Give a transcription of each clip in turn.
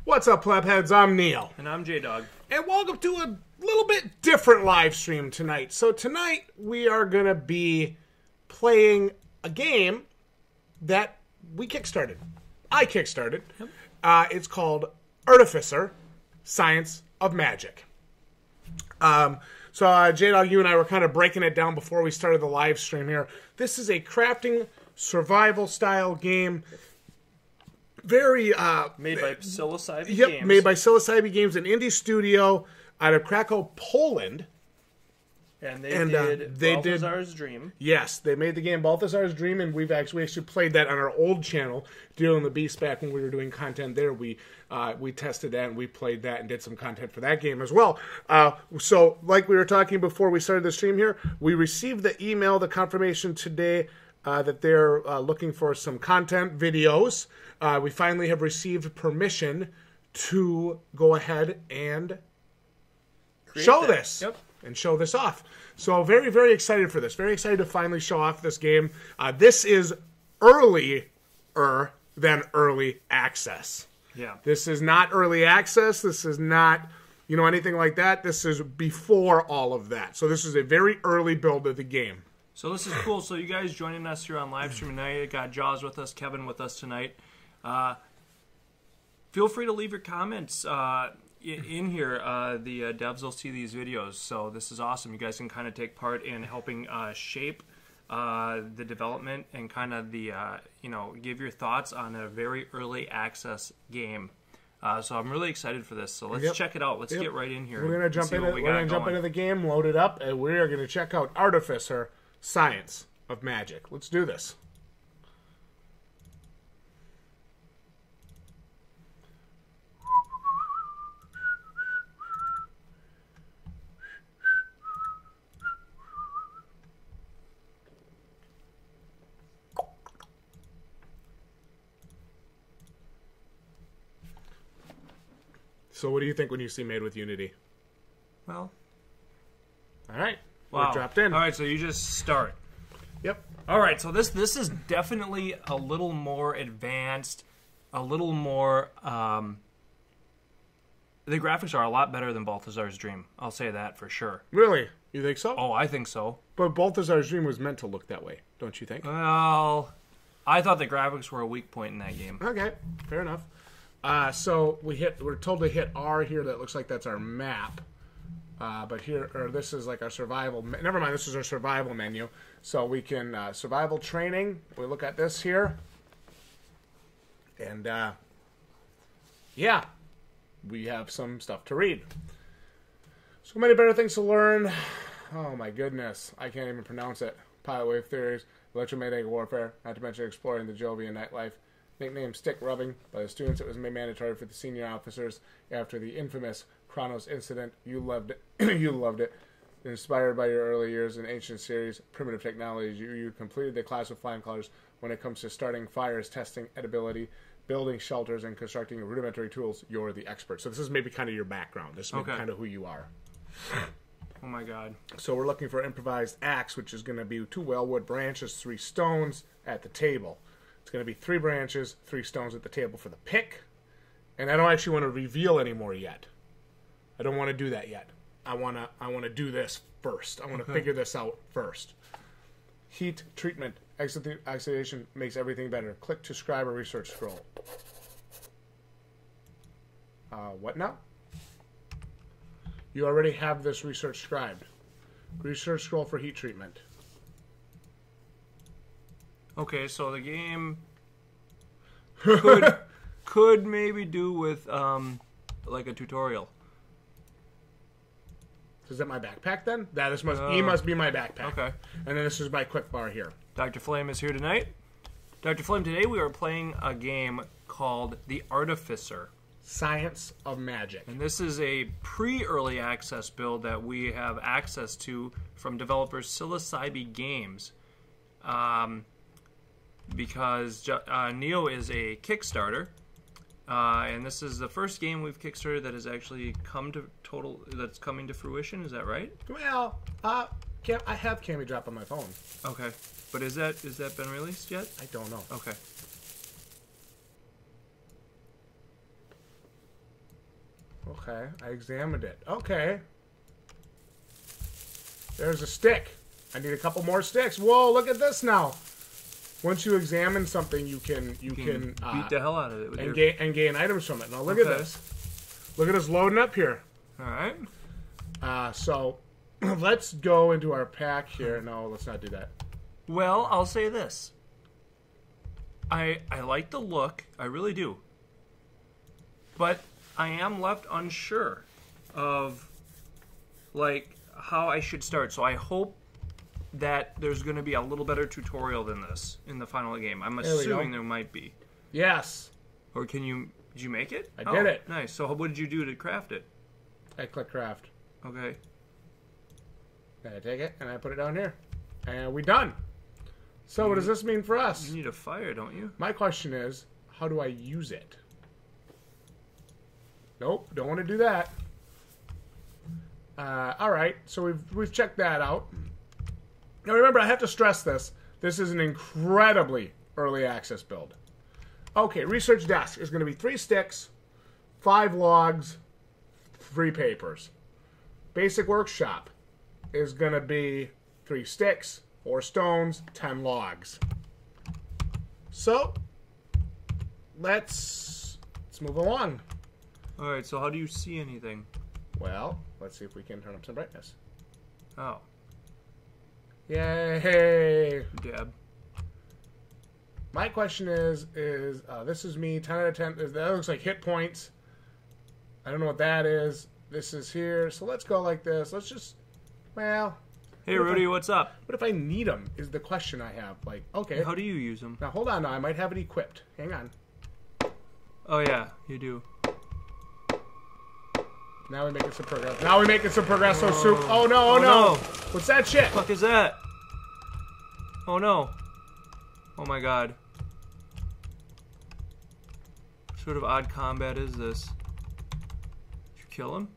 What's up, PLEBHEADS? I'm Neil. And I'm Jdog. And welcome to a little bit different live stream tonight. So tonight we are going to be playing a game that we kickstarted. I kickstarted. Yep. It's called Artificer Science of Magic. So Jdog, you and I were kind of breaking it down before we started the live stream here. This is a crafting survival style game. Very made by Psilocybegames. Yep, made by Psilocybegames, an indie studio out of Krakow, Poland. And they did Balthazar's Dream. Yes, they made the game Balthazar's Dream, and we actually played that on our old channel, Dealing the Beast, back when we were doing content there. We tested that, and we played that and did some content for that game as well. So, like we were talking before we started the stream here, we received the email, the confirmation today that they're looking for some content videos. We finally have received permission to go ahead and show this. Yep. And show this off. So very, very excited for this. Very excited to finally show off this game. This is earlier than early access. Yeah. This is not early access. This is not, anything like that. This is before all of that. So this is a very early build of the game. So this is cool. So you guys joining us here on live stream tonight. I got Jaws with us, Kevin with us tonight. Feel free to leave your comments in here. The devs will see these videos, so this is awesome. You guys can kind of take part in helping shape the development and kind of the give your thoughts on a very early access game. So I'm really excited for this. So let's check it out. Let's get right in here. We're gonna jump into the game, load it up, and we are gonna check out Artificer Science of Magic. Let's do this. So what do you think when you see Made with Unity? Well. All right. Wow. We're dropped in. All right, so you just start. Yep. All right, so this is definitely a little more advanced, a little more... the graphics are a lot better than Balthazar's Dream. I'll say that for sure. Really? You think so? Oh, I think so. But Balthazar's Dream was meant to look that way, don't you think? Well, I thought the graphics were a weak point in that game. Okay, fair enough. So we're told to hit R here. That looks like that's our map. But here, or this is like our survival. Never mind, this is our survival menu. So we can survival training. We look at this here, and yeah, we have some stuff to read. So many better things to learn. Oh my goodness, I can't even pronounce it. Pilot wave theories, electromagnetic warfare, not to mention exploring the Jovian nightlife. Nicknamed stick rubbing by the students, it was made mandatory for the senior officers after the infamous Kronos incident. You loved it. You loved it. Inspired by your early years in ancient series, primitive technologies, you completed the class of flying colors when it comes to starting fires, testing edibility, building shelters, and constructing rudimentary tools. You're the expert. So this is maybe kind of your background. This is maybe kind of who you are. Oh my god. So we're looking for improvised axe, which is going to be 2 wellwood branches, 3 stones at the table. It's going to be 3 branches, 3 stones at the table for the pick. And I don't actually want to reveal any more yet. I don't want to do that yet. I want to do this first. I want to figure this out first. Heat treatment. Oxidation makes everything better. Click to scribe a research scroll. What now? You already have this research scribed. Research scroll for heat treatment. Okay, so the game could maybe do with like a tutorial. Is that my backpack then? This must be my backpack. Okay. And then this is my quick bar here. Dr. Flame is here tonight. Dr. Flame, today we are playing a game called The Artificer Science of Magic. And this is a pre-early access build that we have access to from developers Psilocybegames. Because Neo is a Kickstarter, and this is the first game we've Kickstarted that has actually that's coming to fruition. Is that right? Well, I have Cammy Drop on my phone. Okay, but is that been released yet? I don't know. Okay. Okay, I examined it. Okay. There's a stick. I need a couple more sticks. Whoa, look at this now. Once you examine something, you can beat the hell out of it with and gain items from it. Now look at this. Look at us loading up here. All right. So let's go into our pack here. No, let's not do that. Well, I'll say this. I like the look. I really do. But I am left unsure of, like, how I should start. So I hope that there's going to be a little better tutorial than this in the final game. I'm assuming there might be. Yes. Or did you make it? I did it. Nice. So what did you do to craft it? I click craft. Okay. And I take it and I put it down here. And we done. So what does this mean for us? You need a fire, don't you? My question is, how do I use it? Nope, don't want to do that. All right, so we've checked that out. Now remember, I have to stress this. This is an incredibly early access build. Okay, research desk is going to be 3 sticks, 5 logs, 3 papers. Basic workshop is going to be 3 sticks, 4 stones, 10 logs. So let's move along. All right, so how do you see anything? Well, let's see if we can turn up some brightness. Oh. Yay! Dab. My question is this is me, 10 out of 10. That looks like hit points. I don't know what that is. This is here. So let's go like this. Let's just, well. Hey, Rudy, what's up? What if I need them is the question I have. Like, okay. How do you use them? Now, hold on. Now, I might have it equipped. Hang on. Oh, yeah, you do. Now we're making some progress. Now we're making some Progresso soup. Oh, no, oh, no. What's that shit? What the fuck is that? Oh, no. Oh, my God. What sort of odd combat is this? Did you kill him?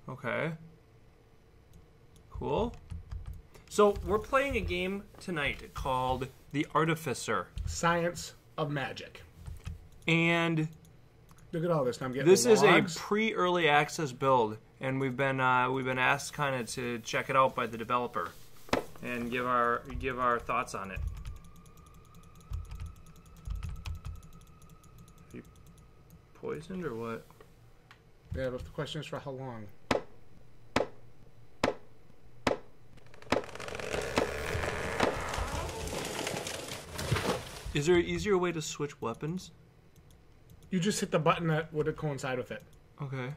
Okay. Cool. So, we're playing a game tonight called The Artificer Science of Magic. And look at all this. Now I'm getting this logs. is a pre-early access build, and we've been asked kind of to check it out by the developer and give our thoughts on it. Are you poisoned or what? Yeah, but the question is for how long? Is there an easier way to switch weapons? You just hit the button that would coincide with it. Okay.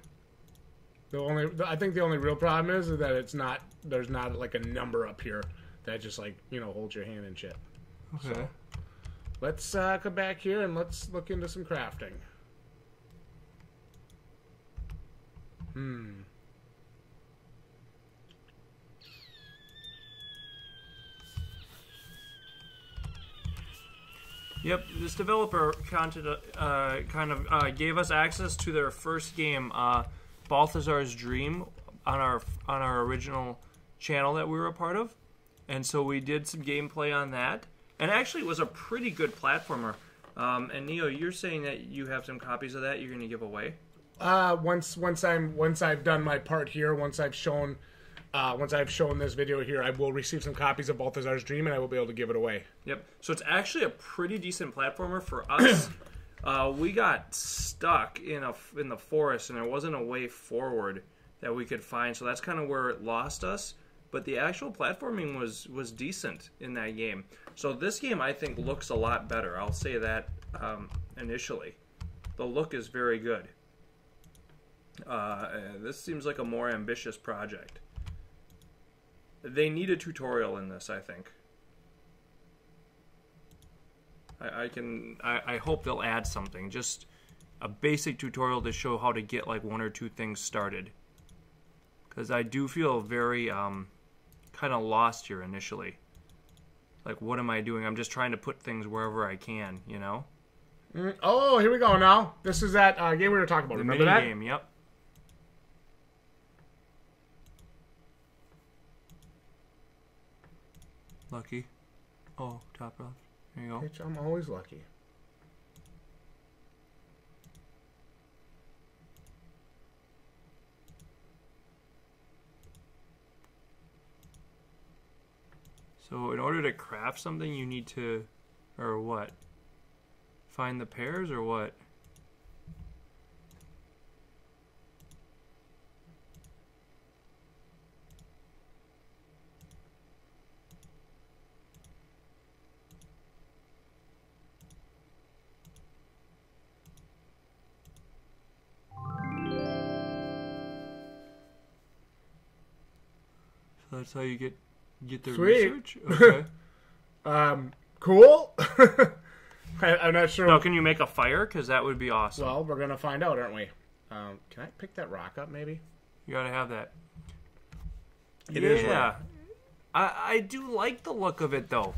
I think the only real problem is that there's not like a number up here that just like, holds your hand and shit. Okay. So, let's come back here and let's look into some crafting. Yep, this developer gave us access to their first game, Balthazar's Dream, on our original channel that we were a part of, and so we did some gameplay on that. And actually, it was a pretty good platformer. And Neo, you're saying that you have some copies of that you're going to give away? Once I've done my part here, once I've shown this video here, I will receive some copies of Balthazar's Dream, and I will be able to give it away. Yep. So it's actually a pretty decent platformer for us. We got stuck in the forest, and there wasn't a way forward that we could find. So that's kind of where it lost us. But the actual platforming was decent in that game. So this game, I think, looks a lot better. I'll say that initially. The look is very good. This seems like a more ambitious project. They need a tutorial in this, I think. I hope they'll add something. Just a basic tutorial to show how to get like 1 or 2 things started. Because I do feel very kind of lost here initially. Like, what am I doing? I'm just trying to put things wherever I can, Oh, here we go now. This is that game we were talking about. The Remember that? game, yep. Lucky. Oh, top left. There you go. Bitch, I'm always lucky. So in order to craft something, you need to, or what? Find the pairs or what? So that's how you get the Sweet. research? Okay. Cool. I'm not sure. Now, can you make a fire? Because that would be awesome. Well, we're gonna find out, aren't we? Can I pick that rock up, maybe? You gotta have that. It is yeah. rare. I do like the look of it, though.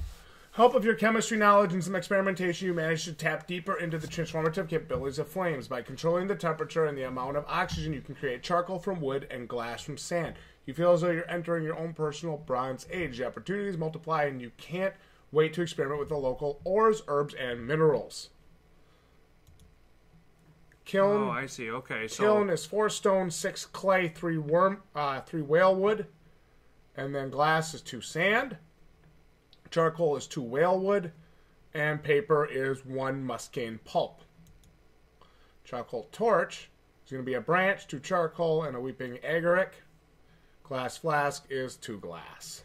Help of your chemistry knowledge and some experimentation, you manage to tap deeper into the transformative capabilities of flames. By controlling the temperature and the amount of oxygen, you can create charcoal from wood and glass from sand. You feel as though you're entering your own personal Bronze Age. The opportunities multiply, and you can't wait to experiment with the local ores, herbs, and minerals. Kiln. Oh, I see. Okay, so Kiln is 4 stone, 6 clay, 3 whale wood, and then glass is 2 sand. Charcoal is 2 whale wood, and paper is 1 muscane pulp. Charcoal torch is going to be a branch, 2 charcoal, and a weeping agaric. Glass flask is 2 glass.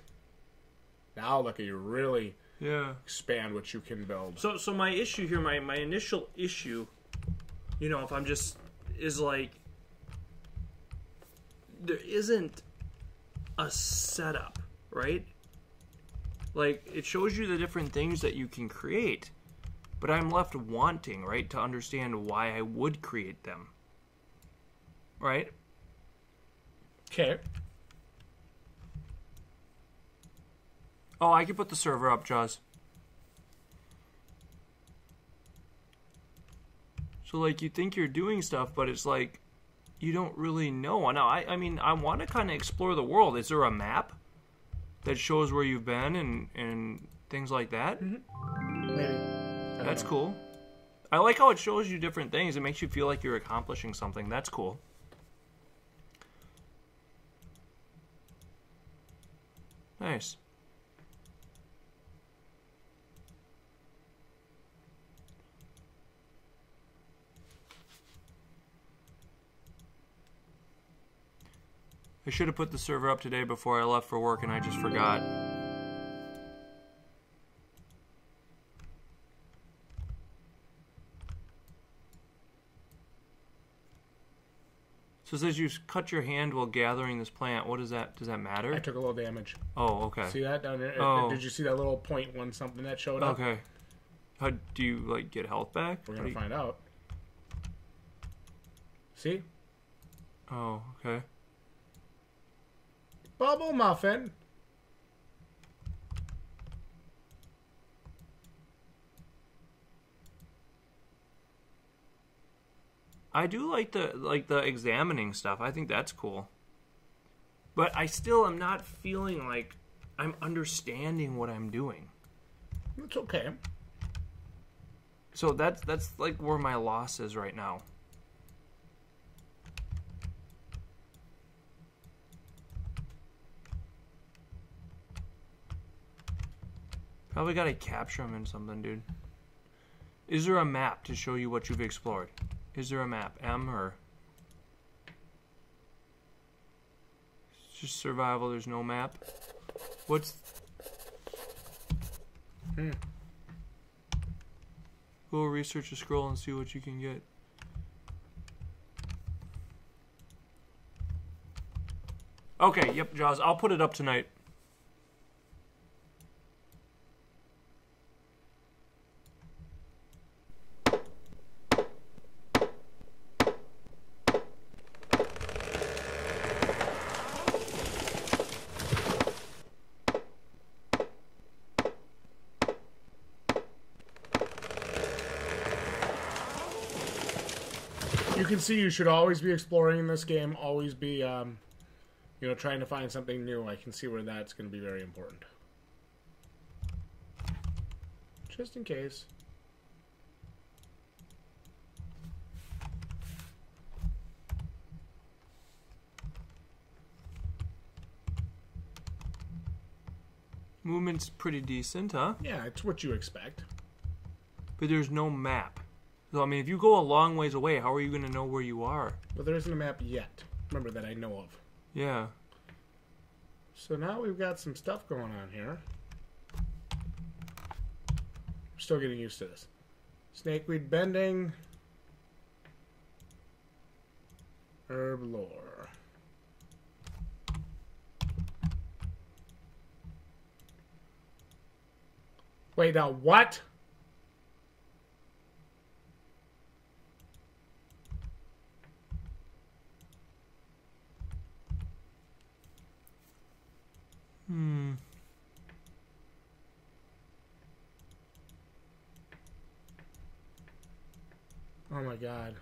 Now look at you really expand what you can build. So my issue here, my initial issue, you know, if I'm just, is like, there isn't a setup, right? Like, it shows you the different things that you can create, but I'm left wanting, right, to understand why I would create them. Right? Okay. Oh, I can put the server up, Jaws. So, like, you think you're doing stuff, but it's like, you don't really know. Now, I mean, I want to kind of explore the world. Is there a map that shows where you've been and things like that? Mm-hmm. Maybe. That's cool. I like how it shows you different things. It makes you feel like you're accomplishing something. That's cool. Nice. I should have put the server up today before I left for work, and I just forgot. So it says you cut your hand while gathering this plant. What is that? Does that matter? I took a little damage. Oh, okay. See that down there? Oh. Did you see that little 0.1 something that showed up? Okay. How do you, like, get health back? We're going to find out. See? Oh, okay. Bubble muffin. I do like the examining stuff. I think that's cool. But I still am not feeling like I'm understanding what I'm doing. It's okay. So that's like where my loss is right now. Probably gotta capture them in something, dude. Is there a map to show you what you've explored? Is there a map? M or... It's just survival, there's no map. What's... Go research a scroll and see what you can get. Okay, yep, Jaws. I'll put it up tonight. You can see you should always be exploring in this game, always be, trying to find something new. I can see where that's going to be very important. Just in case. Movement's pretty decent, huh? Yeah, it's what you expect. But there's no map. So, I mean, if you go a long ways away, how are you going to know where you are? But there isn't a map yet. Remember, that I know of. Yeah. So now we've got some stuff going on here. We're still getting used to this. Snakeweed bending. Herb lore. Wait, now what? Oh my god.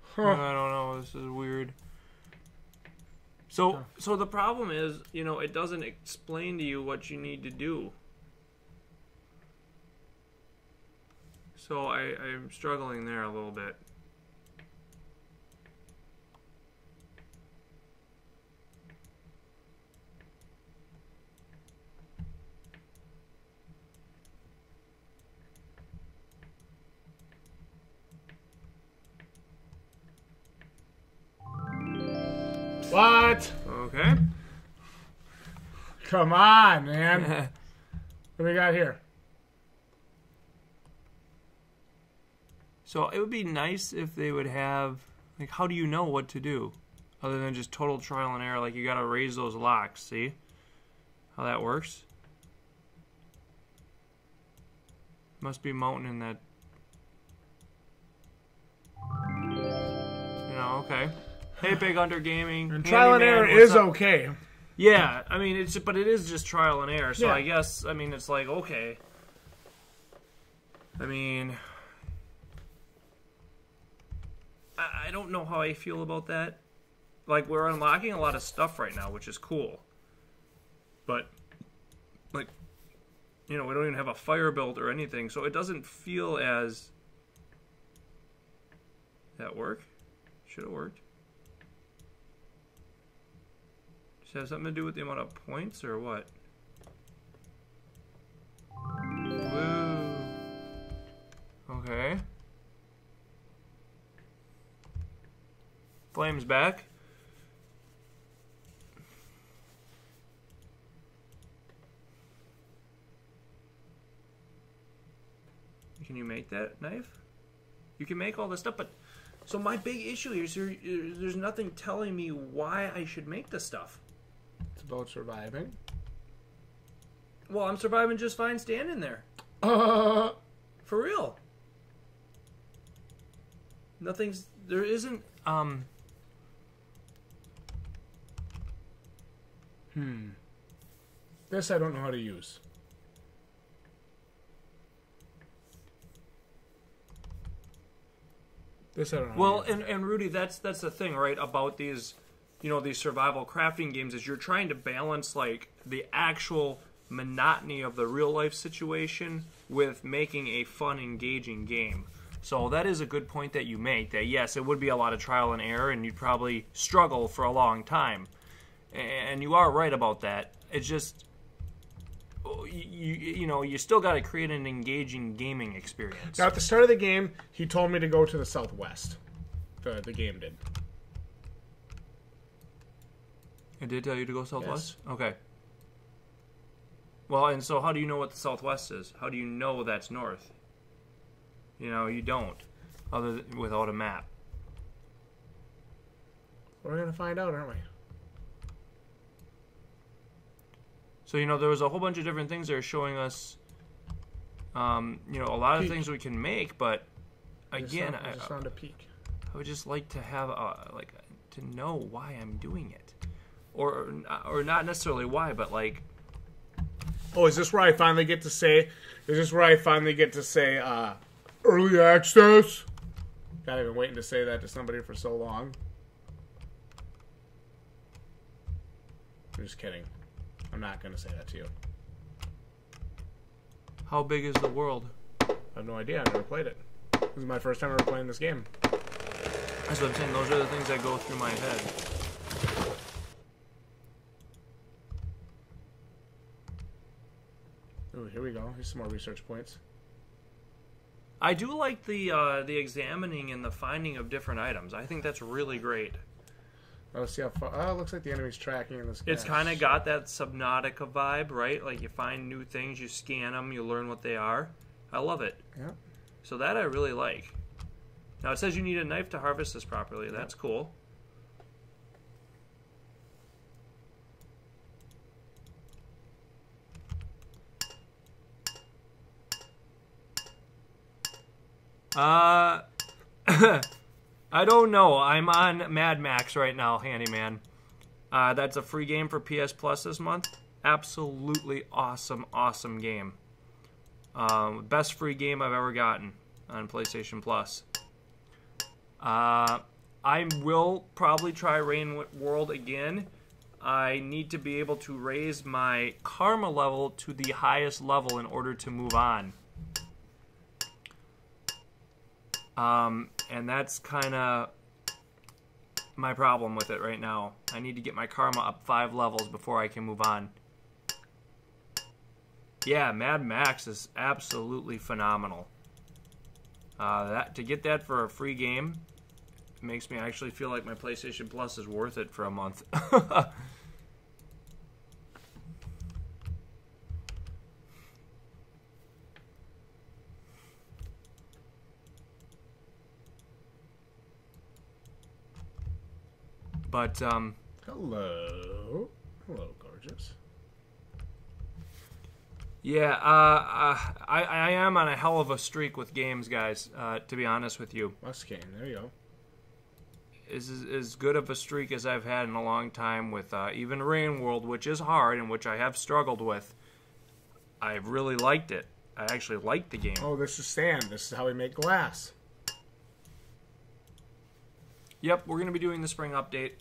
Huh. I don't know. This is weird. So the problem is, you know, it doesn't explain to you what you need to do. So I'm struggling there a little bit. What? Okay. Come on, man. What do we got here? So it would be nice if they would have, like, how do you know what to do? Other than just total trial and error, like you gotta raise those locks, see? How that works? Must be mountain in that. You know, okay. Hey, Big Hunter Gaming. And trial and error Handyman, is okay. Yeah, I mean, but it is just trial and error, so Yeah. I guess, I mean, it's like, okay. I mean, I don't know how I feel about that. Like, we're unlocking a lot of stuff right now, which is cool. But, like, you know, we don't even have a fire built or anything, so it doesn't feel as... That work? Should have worked. Does it have something to do with the amount of points, or what? Woo. Okay. Flame's back. Can you make that knife? You can make all this stuff, but... So my big issue here is there's nothing telling me why I should make this stuff. It's about surviving. Well, I'm surviving just fine standing there. For real. Nothing's... There isn't... This I don't know how to use. This I don't know. Well, and Rudy, that's the thing, right? About these, you know, these survival crafting games is you're trying to balance like the actual monotony of the real life situation with making a fun, engaging game. So that is a good point that you make. That yes, it would be a lot of trial and error, and you'd probably struggle for a long time. And you are right about that. It's just you know, you still got to create an engaging gaming experience. Now, at the start of the game, he told me to go to the southwest. The game did. It did tell you to go southwest? Yes. Okay. Well, and so how do you know what the southwest is? How do you know that's north? You know, you don't, other than without a map. We're going to find out, aren't we? So, you know, there was a whole bunch of different things that are showing us, you know, a lot of things we can make, but again, I just found a peak. I would just like to have, like, to know why I'm doing it. Or not necessarily why, but like... Oh, is this where I finally get to say, early access? God, I've been waiting to say that to somebody for so long. I'm just kidding. I'm not going to say that to you. How big is the world? I have no idea. I've never played it. This is my first time ever playing this game. That's what I'm saying. Those are the things that go through my head. Ooh, here we go. Here's some more research points. I do like the examining and the finding of different items. I think that's really great. Let's see how far. Oh, it looks like the enemy's tracking in this. It's kind of got that Subnautica vibe, right? Like you find new things, you scan them, you learn what they are. I love it. Yeah. So that I really like. Now it says you need a knife to harvest this properly. That's cool. I don't know. I'm on Mad Max right now, Handyman. That's a free game for PS Plus this month. Absolutely awesome, awesome game. Best free game I've ever gotten on PlayStation Plus. I will probably try Rain World again. I need to be able to raise my karma level to the highest level in order to move on. And that's kind of my problem with it right now. I need to get my karma up 5 levels before I can move on. Yeah, Mad Max is absolutely phenomenal. To get that for a free game makes me actually feel like my PlayStation Plus is worth it for a month. But, Hello. Hello, gorgeous. Yeah, I am on a hell of a streak with games, guys, to be honest with you. Muscane, there you go. Is as good of a streak as I've had in a long time with even Rain World, which is hard and which I have struggled with. I really liked it. I actually liked the game. Oh, this is sand. This is how we make glass. Yep, we're going to be doing the spring update.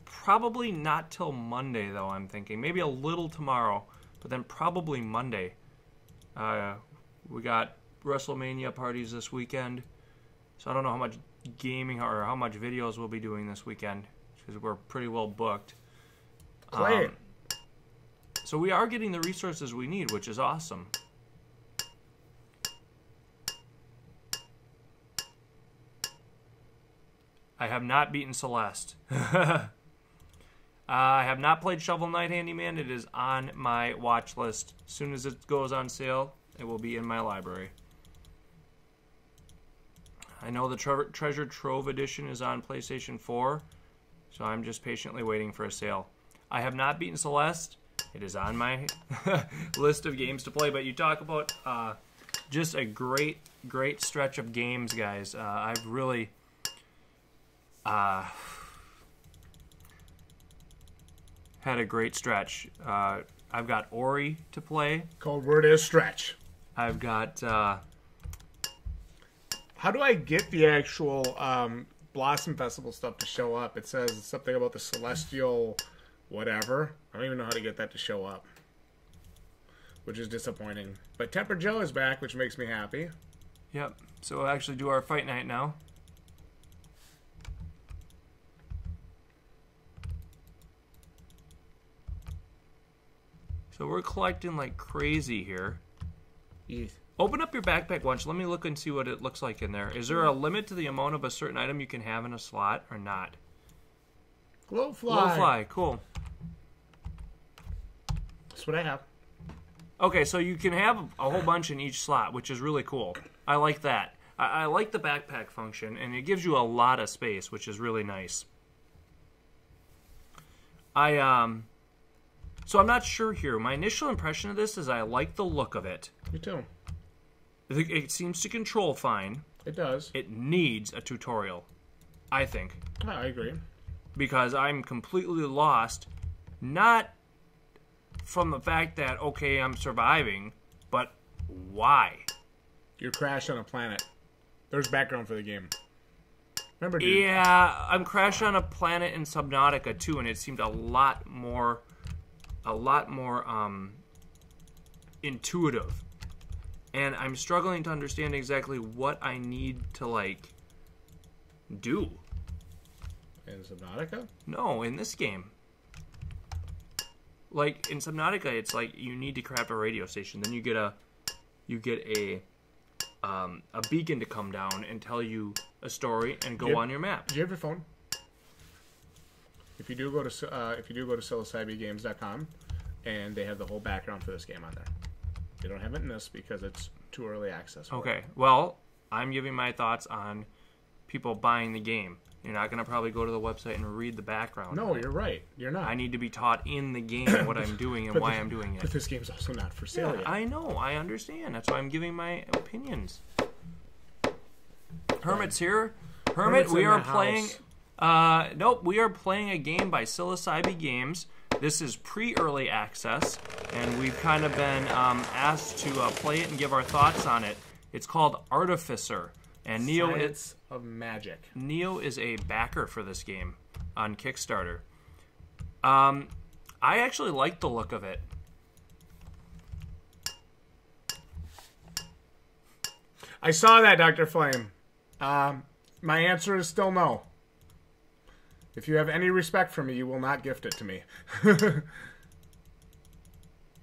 Probably not till Monday, though, I'm thinking. Maybe a little tomorrow, but then probably Monday. We got WrestleMania parties this weekend, so I don't know how much gaming or how much videos we'll be doing this weekend, because we're pretty well booked. Play it. So we are getting the resources we need, which is awesome. I have not beaten Celeste. I have not played Shovel Knight Handyman. It is on my watch list. As soon as it goes on sale, it will be in my library. I know the Treasure Trove Edition is on PlayStation 4, so I'm just patiently waiting for a sale. I have not beaten Celeste. It is on my list of games to play, but you talk about just a great, great stretch of games, guys. I've really... had a great stretch. I've got Ori to play. Cold word is stretch. I've got... How do I get the actual Blossom Festival stuff to show up? It says something about the Celestial whatever. I don't even know how to get that to show up, which is disappointing. But Temper Joe is back, which makes me happy. Yep. So we'll actually do our fight night now. So we're collecting like crazy here. Yes. Open up your backpack once. Let me look and see what it looks like in there. Is there a limit to the amount of a certain item you can have in a slot or not? Glowfly. Glowfly, cool. That's what I have. Okay, so you can have a whole bunch in each slot, which is really cool. I like that. I like the backpack function, and it gives you a lot of space, which is really nice. So I'm not sure here. My initial impression of this is I like the look of it. Me too. It seems to control fine. It does. It needs a tutorial, I think. Oh, I agree. Because I'm completely lost, not from the fact that, okay, I'm surviving, but why? You're crashed on a planet. There's background for the game. Remember, dude? Yeah, I'm crashed on a planet in Subnautica too, and it seemed a lot more intuitive. And I'm struggling to understand exactly what I need to, like, do. In Subnautica? No, in this game. Like in Subnautica, it's like you need to craft a radio station. Then you get a beacon to come down and tell you a story and go on your map. Do you have your phone? If you do go to Psilocybegames.com, and they have the whole background for this game on there. They don't have it in this because it's too early access. Okay, well, I'm giving my thoughts on people buying the game. You're not going to probably go to the website and read the background. No, you're right. You're not. I need to be taught in the game what I'm doing and why I'm doing it. But this game's also not for sale yet. I know. I understand. That's why I'm giving my opinions. Hermit's here. Hermit, we are playing... nope, we are playing a game by Psilocybegames. This is pre-early access, and we've kind of been asked to play it and give our thoughts on it. It's called Artificer, and Science of Magic. Neo is a backer for this game on Kickstarter. I actually like the look of it. I saw that, Dr. Flame. My answer is still no. If you have any respect for me, you will not gift it to me.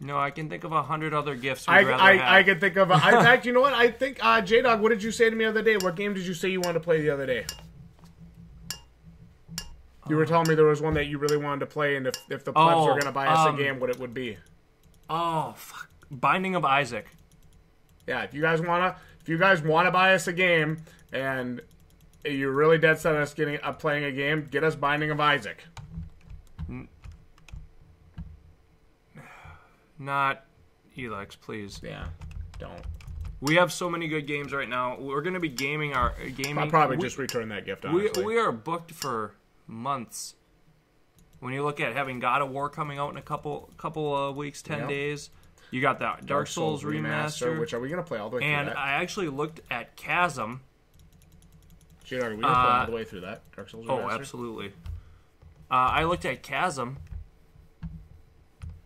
No, I can think of 100 other gifts I can think of... in fact, you know what? I think, Jdog, what did you say to me the other day? What game did you say you wanted to play the other day? You were telling me there was one that you really wanted to play, and if the plebs were going to buy us a game, what it would be. Oh, fuck. Binding of Isaac. Yeah, if you guys want to buy us a game, and you're really dead set on us playing a game, get us Binding of Isaac. Not Elex, please. Yeah, don't. We have so many good games right now. We're going to be gaming. I'll probably just return that gift, honestly. We are booked for months. When you look at having God of War coming out in a couple of weeks, 10 days. You got that Dark Souls remaster. Which are we going to play all the way through and that? I actually looked at Chasm. Jdog, are we going to play all the way through that? Dark Souls remaster? Oh, absolutely. I looked at Chasm.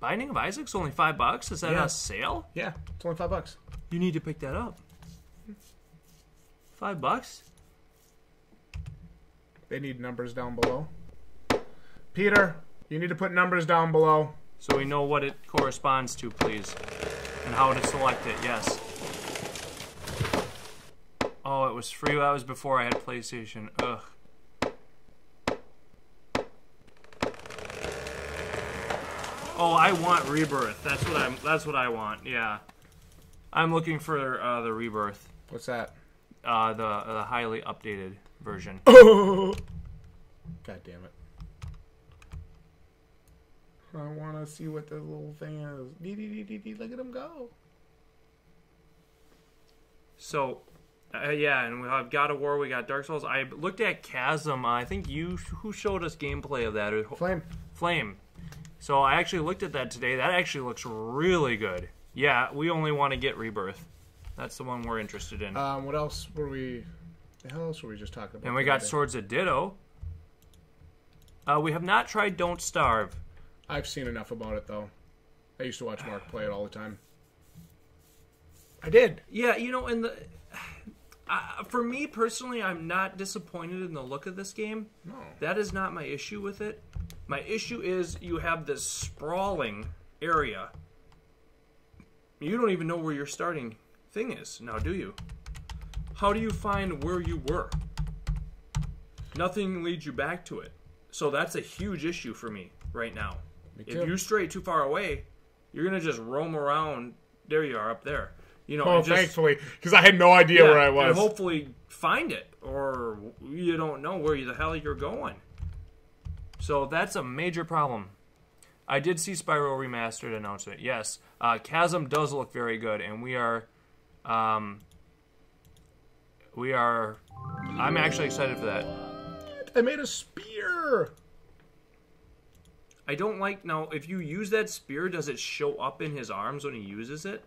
Binding of Isaac's only $5. Is that a sale? Yeah, it's only $5. You need to pick that up. $5? They need numbers down below. Peter, you need to put numbers down below. So we know what it corresponds to, please. And how to select it, yes. Oh, it was free. That was before I had PlayStation. Ugh. Oh, I want Rebirth. That's what I want. Yeah, I'm looking for the Rebirth. What's that? The highly updated version. Oh! God damn it! I want to see what the little thing is. Look at him go. So, yeah, and we have God of War. We got Dark Souls. I looked at Chasm. I think who showed us gameplay of that? Flame. So I actually looked at that today. That actually looks really good. Yeah, we only want to get Rebirth. That's the one we're interested in. What else were we... The hell else were we just talking about? And we got Swords of Ditto. We have not tried Don't Starve. I've seen enough about it, though. I used to watch Mark play it all the time. I did. Yeah, you know, and for me personally, I'm not disappointed in the look of this game. No. That is not my issue with it. My issue is you have this sprawling area. You don't even know where your starting thing is now, do you? How do you find where you were? Nothing leads you back to it. So that's a huge issue for me right now. Me too. If you stray too far away, you're going to just roam around. There you are, up there. You know, oh, thankfully, because I had no idea where I was. And hopefully find it, or you don't know where the hell you're going. So that's a major problem. I did see Spyro Remastered announcement. Yes, Chasm does look very good, and we are. I'm actually excited for that. I made a spear. I don't like now. If you use that spear, does it show up in his arms when he uses it?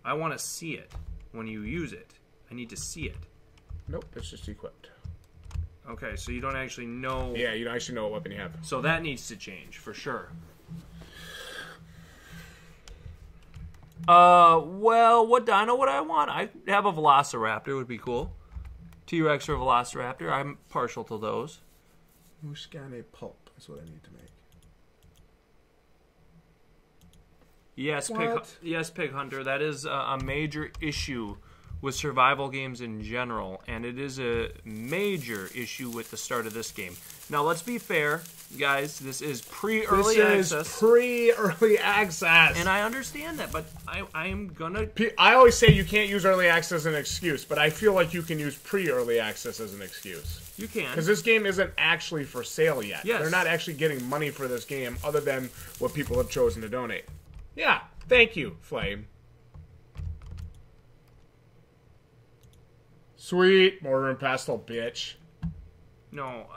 I want to see it when you use it. I need to see it. Nope, it's just equipped. Okay, so you don't actually know... Yeah, you don't actually know what weapon you have. So that needs to change, for sure. Well, what dino would I want? I have a Velociraptor, would be cool. T-Rex or Velociraptor. I'm partial to those. Muscane pulp is what I need to make. Yes, Pig Hunter. That is a major issue with survival games in general, and it is a major issue with the start of this game. Now, let's be fair, guys. This is pre-early access. This is pre-early access. And I understand that, but I'm gonna... I always say you can't use early access as an excuse, but I feel like you can use pre-early access as an excuse. You can. Because this game isn't actually for sale yet. Yes. They're not actually getting money for this game other than what people have chosen to donate. Yeah, thank you, Flame. Sweet. Mortar and pestle, bitch. No,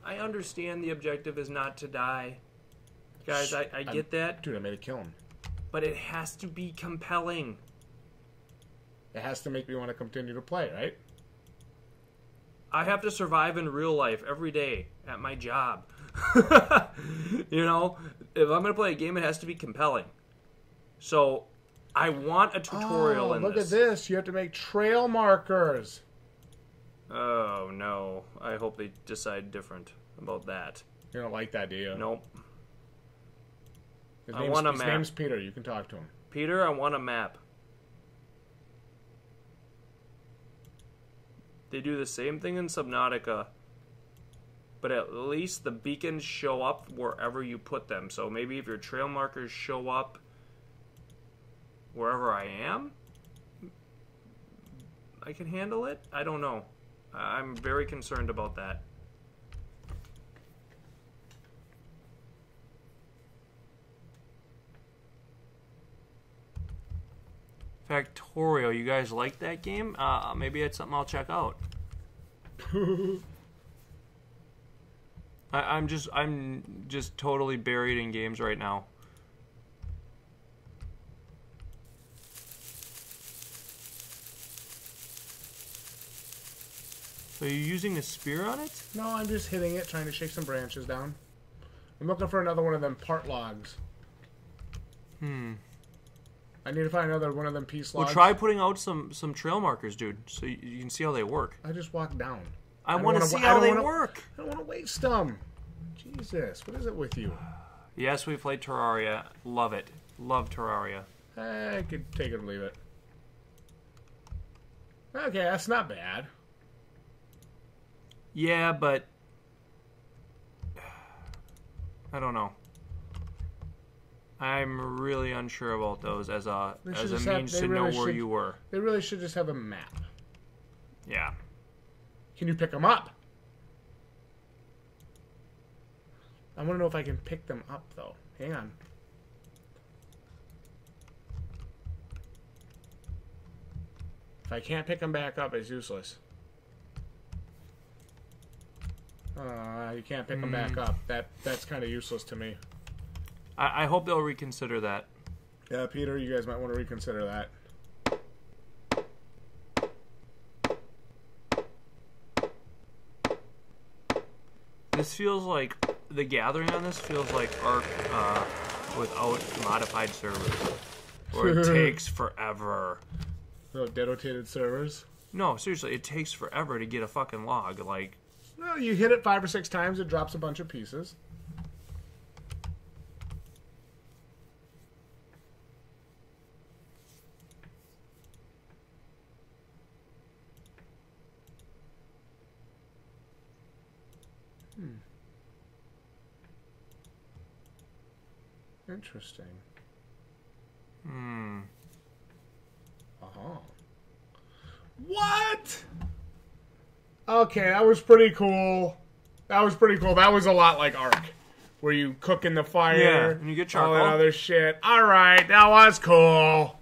I understand the objective is not to die. Guys, I get that. Dude, I made a kill him. But it has to be compelling. It has to make me want to continue to play, right? I have to survive in real life every day at my job. You know, if I'm going to play a game, it has to be compelling. So, I want a tutorial in this. Look at this. You have to make trail markers. Oh, no. I hope they decide different about that. You don't like that, do you? Nope. His I want a his map. name's Peter. You can talk to him. Peter, I want a map. They do the same thing in Subnautica, but at least the beacons show up wherever you put them. So maybe if your trail markers show up wherever I am, I can handle it? I don't know. I'm very concerned about that. Factorio, you guys like that game? Maybe it's something I'll check out. I'm just totally buried in games right now. So are you using a spear on it? No, I'm just hitting it, trying to shake some branches down. I'm looking for another one of them part logs. I need to find another one of them piece logs. Well, try putting out some trail markers, dude, so you can see how they work. I just walked down. I want to see how they work. I don't want to waste them. Jesus, what is it with you? Yes, we played Terraria. Love it. Love Terraria. I could take it or leave it. Okay, that's not bad. Yeah, but I don't know. I'm really unsure about those as a means to know where you were. They really should just have a map. Yeah. Can you pick them up? I want to know if I can pick them up, though. Hang on. If I can't pick them back up, it's useless. You can't pick them back up. That's kind of useless to me. I hope they'll reconsider that. Yeah, Peter, you guys might want to reconsider that. This feels like the gathering on this feels like Ark without modified servers, where it takes forever. So dedicated servers. No, seriously, it takes forever to get a fucking log. Like, well, you hit it 5 or 6 times, it drops a bunch of pieces. Interesting. What? Okay, that was pretty cool. That was a lot like Ark, where you cook in the fire. Yeah, and you get charcoal. All that other shit. Alright, that was cool.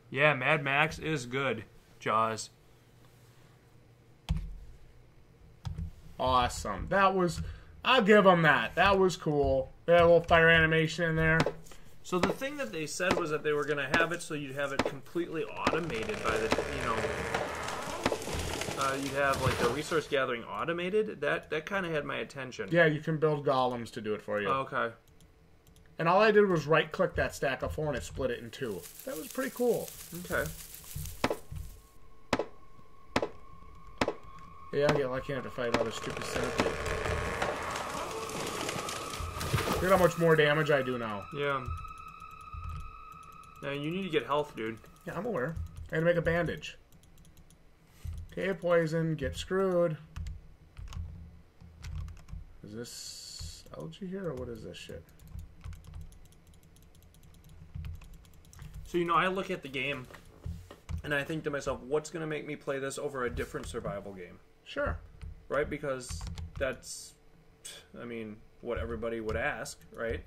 Yeah, Mad Max is good. Jaws. Awesome. I'll give them that. That was cool. They had a little fire animation in there. So the thing that they said was that they were going to have it so you'd have it completely automated by the, you'd have like the resource gathering automated. That kind of had my attention. Yeah, you can build golems to do it for you. Okay. And all I did was right-click that stack of 4 and it split it in 2. That was pretty cool. Okay. Yeah, I get lucky enough to fight all this stupid centipede. Look at how much more damage I do now. Yeah. Now, you need to get health, dude. Yeah, I'm aware. I gotta make a bandage. Okay, poison. Get screwed. Is this algae here, or what is this shit? So, you know, I look at the game, and I think to myself, what's going to make me play this over a different survival game? Sure. Right? Because that's, I mean, what everybody would ask, right?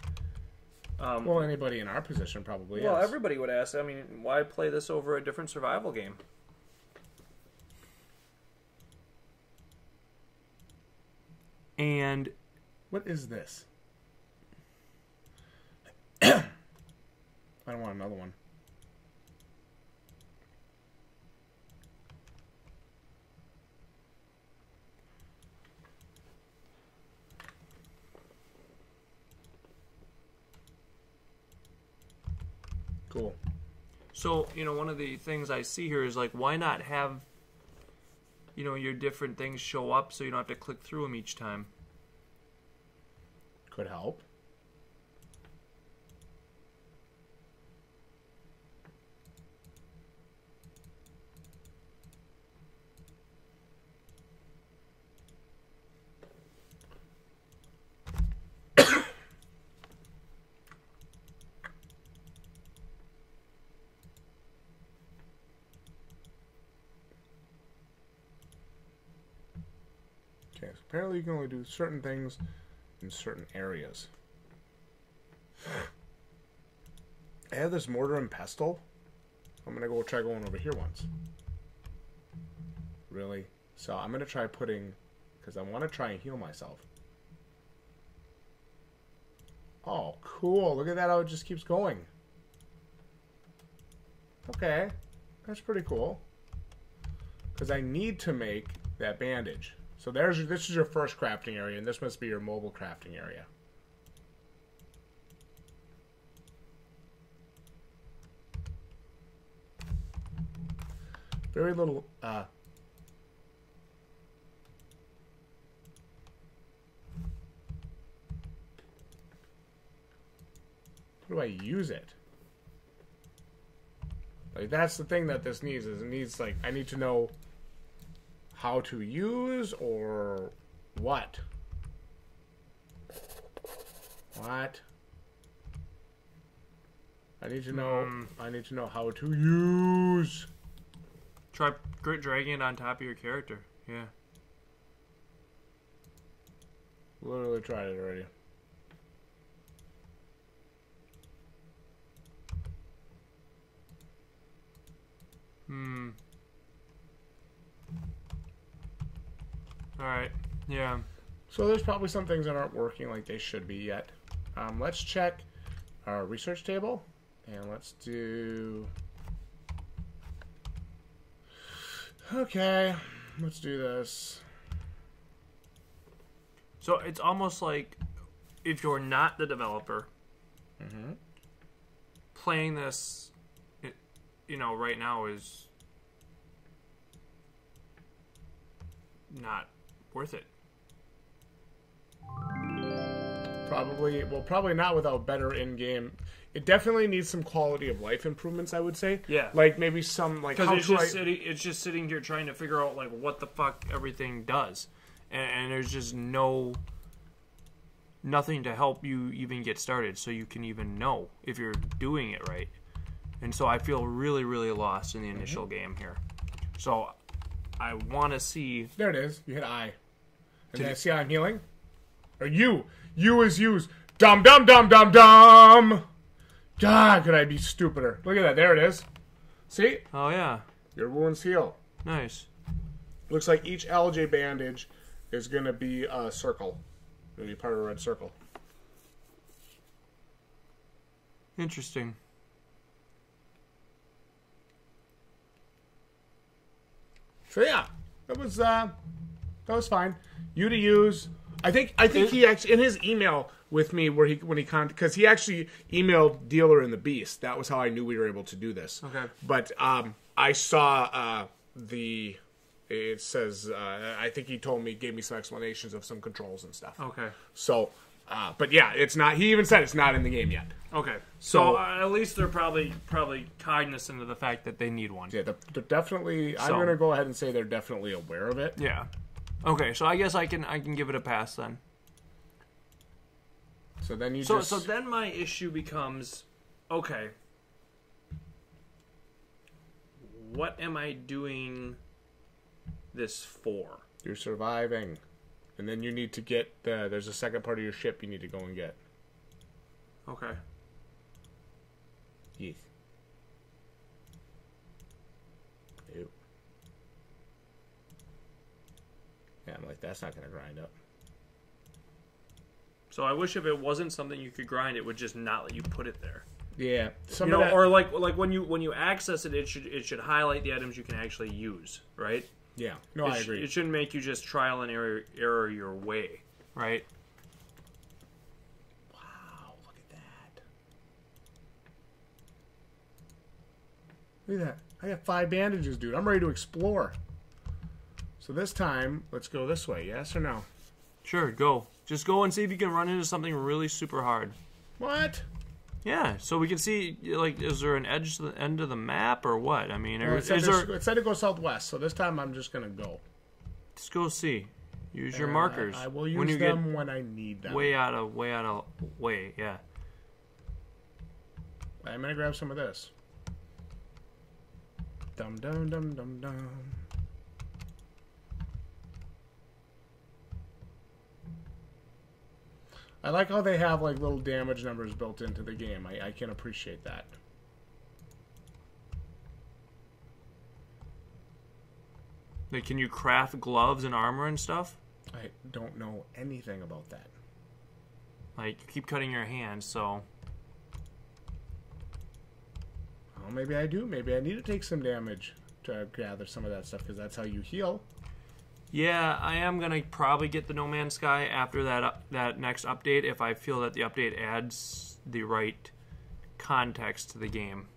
Well, anybody in our position probably Well, is. everybody would ask, I mean, why play this over a different survival game? And What is this? I don't want another one. Cool. so, you know, one of the things I see here is like, why not have, you know, your different things show up so you don't have to click through them each time? Could help. Okay, so apparently you can only do certain things in certain areas. I have this mortar and pestle. I'm gonna go try going over here once. Really? So I'm gonna try putting, because I want to try and heal myself. Oh, cool! Look at that! How it just keeps going. Okay, that's pretty cool. Because I need to make that bandage. So this is your first crafting area, and this must be your mobile crafting area. Very little, how do I use it? Like, that's the thing that this needs, is it needs, like, I need to know how to use, or what? What? I need to know, I need to know how to use. Try dragging it on top of your character. Yeah. Literally tried it already. Alright. Yeah. So there's probably some things that aren't working like they should be yet. Let's check our research table, and let's do... Okay, let's do this. So it's almost like if you're not the developer, playing this, you know, right now is not worth it. Probably not without better in-game. It definitely needs some quality of life improvements, I would say. Yeah. Like maybe some, like, how Because it's just sitting here trying to figure out like what the fuck everything does, and there's just nothing to help you even get started, so you can even know if you're doing it right. And so I feel really, really lost in the initial game here. So I want to see. There it is. You hit I. And then see how I'm healing? Or you. You is used. Dum dum dum dum dum. God, could I be stupider? Look at that. There it is. See? Oh yeah. Your wounds heal. Nice. Looks like each LJ bandage is going to be a circle. Going to be part of a red circle. Interesting. So yeah, that was fine. You to use. I think he actually in his email with me because he actually emailed Dealer in the Beast. That was how I knew we were able to do this. Okay. But I saw it says I think he gave me some explanations of some controls and stuff. Okay. So, but yeah, it's not. He even said it's not in the game yet. Okay. So at least they're probably cognizant of the fact that they need one. Yeah, they're definitely. I'm gonna go ahead and say they're definitely aware of it. Yeah. Okay, so I guess I can give it a pass then. So then so then my issue becomes, okay, what am I doing this for? You're surviving, and then you need to get there's a second part of your ship you need to go and get. Okay. Yes. Ew. Yeah, I'm like, that's not going to grind up. So I wish if it wasn't something you could grind, it would just not let you put it there. Yeah, or like when you access it, it should highlight the items you can actually use, right? Yeah, no, I agree. It shouldn't make you just trial and error your way, right? Wow, look at that! Look at that! I got 5 bandages, dude. I'm ready to explore. So this time, let's go this way. Yes or no? Sure, go. Just go and see if you can run into something really super hard. What? Yeah, so we can see, like, is there an edge to the end of the map or what? I mean, Well, it said to go southwest, so this time I'm just going to go. Just go see. Use your markers. I will use them when I need them. Way out of way, yeah. I'm going to grab some of this. Dum dum dum dum dum. I like how they have like little damage numbers built into the game. I can appreciate that. Like, can you craft gloves and armor and stuff? I don't know anything about that. Like, you keep cutting your hands, so... Well, maybe I do. Maybe I need to take some damage to gather some of that stuff, because that's how you heal. Yeah, I am going to probably get the No Man's Sky after that next update if I feel that the update adds the right context to the game.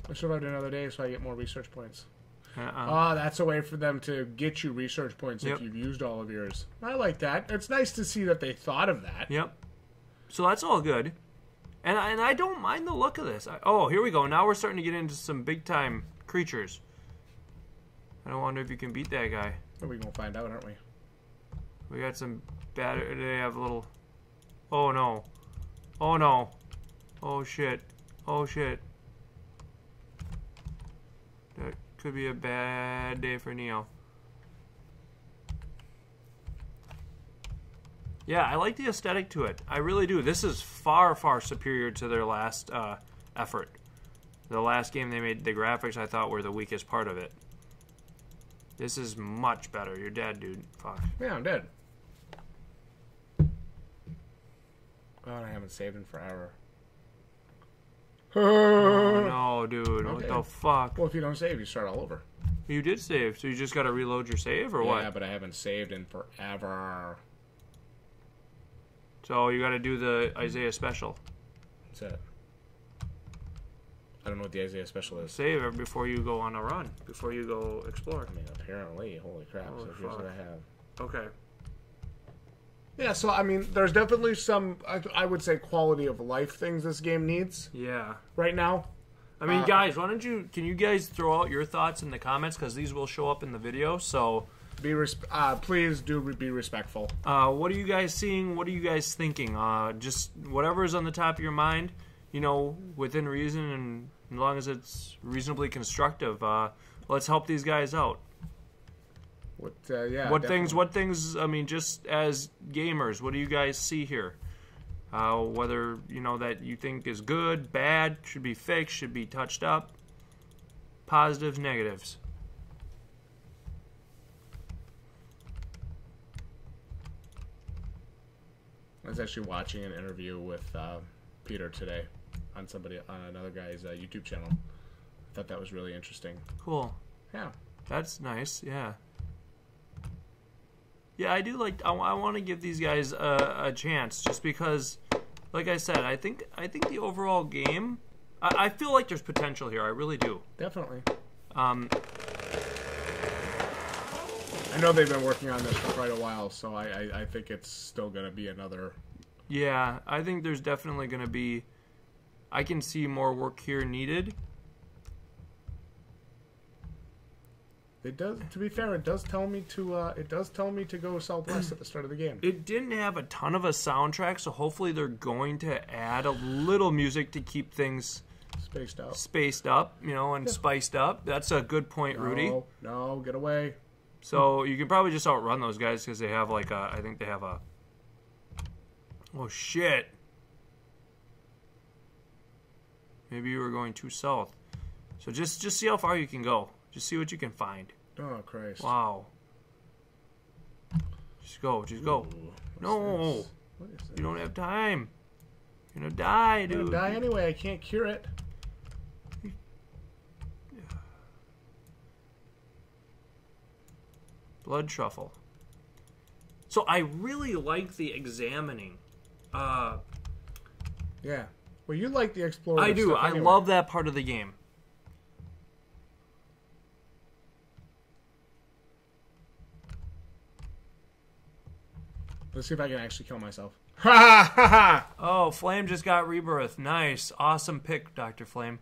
I survived another day, so I get more research points. Uh-uh. That's a way for them to get you research points if you've used all of yours. I like that. It's nice to see that they thought of that. Yep. So that's all good. And I don't mind the look of this. Oh, here we go. Now we're starting to get into some big-time creatures. I wonder if you can beat that guy. We're going to find out, aren't we? We got some bad... They have a little... Oh, no. Oh, no. Oh, shit. Oh, shit. That could be a bad day for Neo. Yeah, I like the aesthetic to it. I really do. This is far, far superior to their last effort. The last game they made, the graphics I thought were the weakest part of it. This is much better. You're dead, dude. Fuck. Yeah, I'm dead. Oh, I haven't saved in forever. Oh, no, dude. Okay. What the fuck? Well, if you don't save, you start all over. You did save, so you just gotta reload your save, or what? Yeah, but I haven't saved in forever. So you gotta do the Isaiah special. What's that? I don't know what the Isaiah special is. Save it before you go on a run, before you go explore. I mean, apparently. Holy crap. Holy so here's what I have. Okay. Yeah, so, I mean, there's definitely some, I would say, quality of life things this game needs. Yeah. Right now. I mean, guys, can you guys throw out your thoughts in the comments, because these will show up in the video, so... Please do be respectful. What are you guys seeing? What are you guys thinking? Just whatever is on the top of your mind, you know, within reason, and as long as it's reasonably constructive, let's help these guys out. What things, I mean, just as gamers, what do you guys see here? Whether, you know, that you think is good, bad, should be fixed, should be touched up, positives, negatives. I was actually watching an interview with Peter today on another guy's YouTube channel. I thought that was really interesting. Cool. Yeah. That's nice, yeah. Yeah, I do like. I want to give these guys a chance, just because, like I said, I think the overall game, I feel like there's potential here. I really do. Definitely. I know they've been working on this for quite a while, so I think it's still going to be another. Yeah, I think there's definitely going to be. I can see more work here needed. It does. To be fair, it does tell me to go southwest at the start of the game. It didn't have a ton of a soundtrack, so hopefully they're going to add a little music to keep things spaced up, you know, and spiced up. That's a good point, Rudy. No, get away. So you can probably just outrun those guys because they have like a. I think they have a. Oh shit! Maybe you were going too south. So just see how far you can go. Just see what you can find. Oh, Christ. Wow. Just go. Just go. No. What is this? You don't have time. You're going to die, dude. I'm going to die anyway. I can't cure it. Blood truffle. So I really like the examining. Yeah. Well, you like the explorer. I do. I love that part of the game. Let's see if I can actually kill myself. Ha ha ha! Oh, Flame just got rebirth. Nice. Awesome pick, Dr. Flame.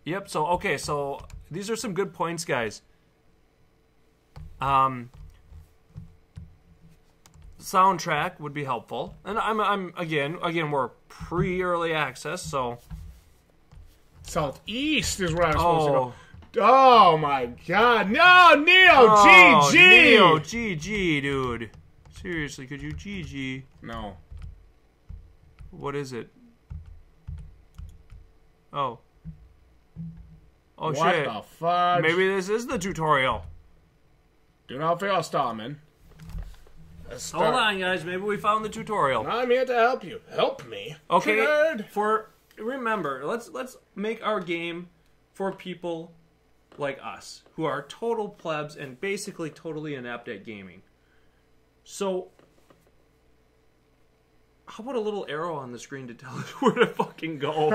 Yep, so, okay, so these are some good points, guys. Soundtrack would be helpful. And I'm again, we're pre-early access, so... Southeast is where I'm supposed to go. Oh my god. No, Neo, GG! Neo, GG, dude. Seriously, could you GG? No. What is it? Oh. Oh, what shit. What the fudge? Maybe this is the tutorial. Do not fear, Starman. Hold on, guys. Maybe we found the tutorial. I'm here to help you. Help me. Okay. Nerd. Remember, let's make our game for people like us, who are total plebs and basically totally inept at gaming. So, how about a little arrow on the screen to tell us where to fucking go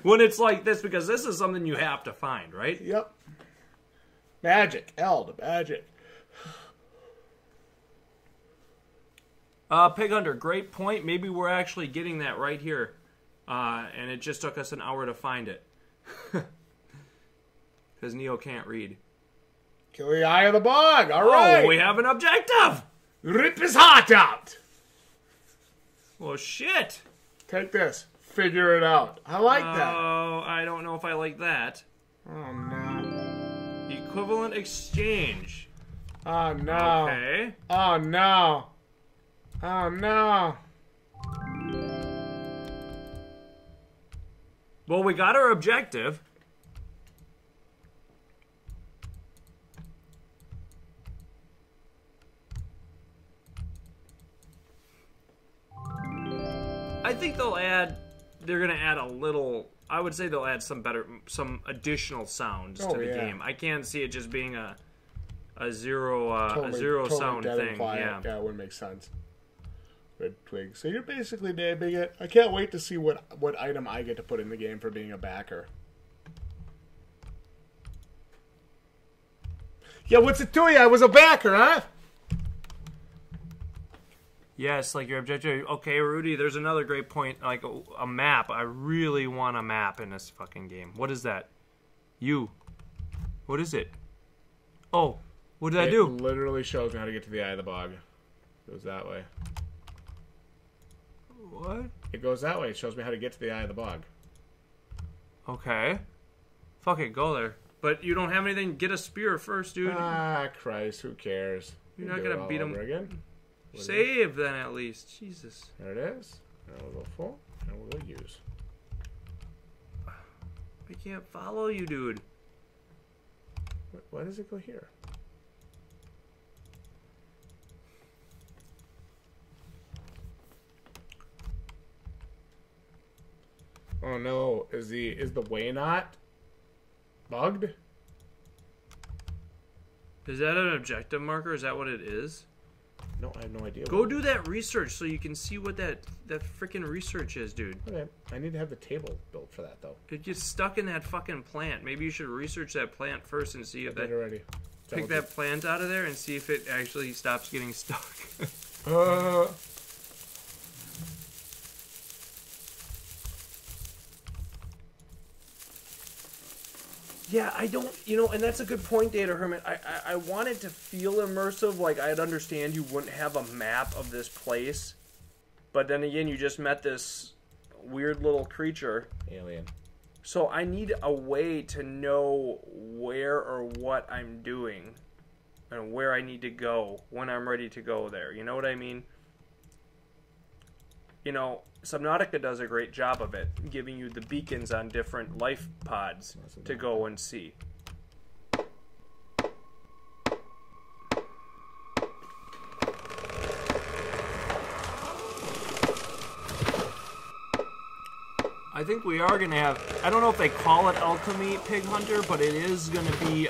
when it's like this? Because this is something you have to find, right? Yep. Magic. L to magic. Pig Hunter, great point. Maybe we're actually getting that right here. And it just took us an hour to find it. Because Neo can't read. Kill the eye of the bog. All right. Oh, we have an objective. Rip his heart out. Well, shit. Take this. Figure it out. I like that. Oh, I don't know if I like that. Oh, no. Equivalent exchange. Oh, no. Okay. Oh, no. Oh, no. Well, we got our objective. I think they're going to add a little, I would say they'll add some additional sounds to the game. I can't see it just being a zero sound thing. Yeah, it wouldn't make sense. Red twig. So you're basically naming it. I can't wait to see what item I get to put in the game for being a backer. Yeah, what's it to you? I was a backer, huh? Yes, like your objective. Okay, Rudy, there's another great point. Like a map. I really want a map in this fucking game. What is that? What is it? Oh, what did I do? It literally shows me how to get to the eye of the bog. It goes that way. What? It goes that way. It shows me how to get to the eye of the bog. Okay. Fuck it, go there. But you don't have anything. Get a spear first, dude. Ah, Christ, who cares? You're not gonna beat him again. Save then at least. Jesus. There it is. Now we'll go full. And we'll go use. I can't follow you, dude. Why does it go here? Oh no! Is the way not bugged? Is that an objective marker? Is that what it is? No, I have no idea. Go do that research so you can see what that freaking research is, dude. Okay, I need to have the table built for that, though. It gets stuck in that fucking plant. Maybe you should research that plant first and see if that... already. Pick that plant out of there and see if it actually stops getting stuck. Yeah, I don't, and that's a good point, Data Hermit. I want it to feel immersive, like I'd understand you wouldn't have a map of this place. But then again, you just met this weird little creature. Alien. So I need a way to know where or what I'm doing and where I need to go when I'm ready to go there. You know what I mean? Subnautica does a great job of it, giving you the beacons on different life pods to go and see. I think we are going to have... I don't know if they call it Alchemy Pig Hunter, but it is going to be...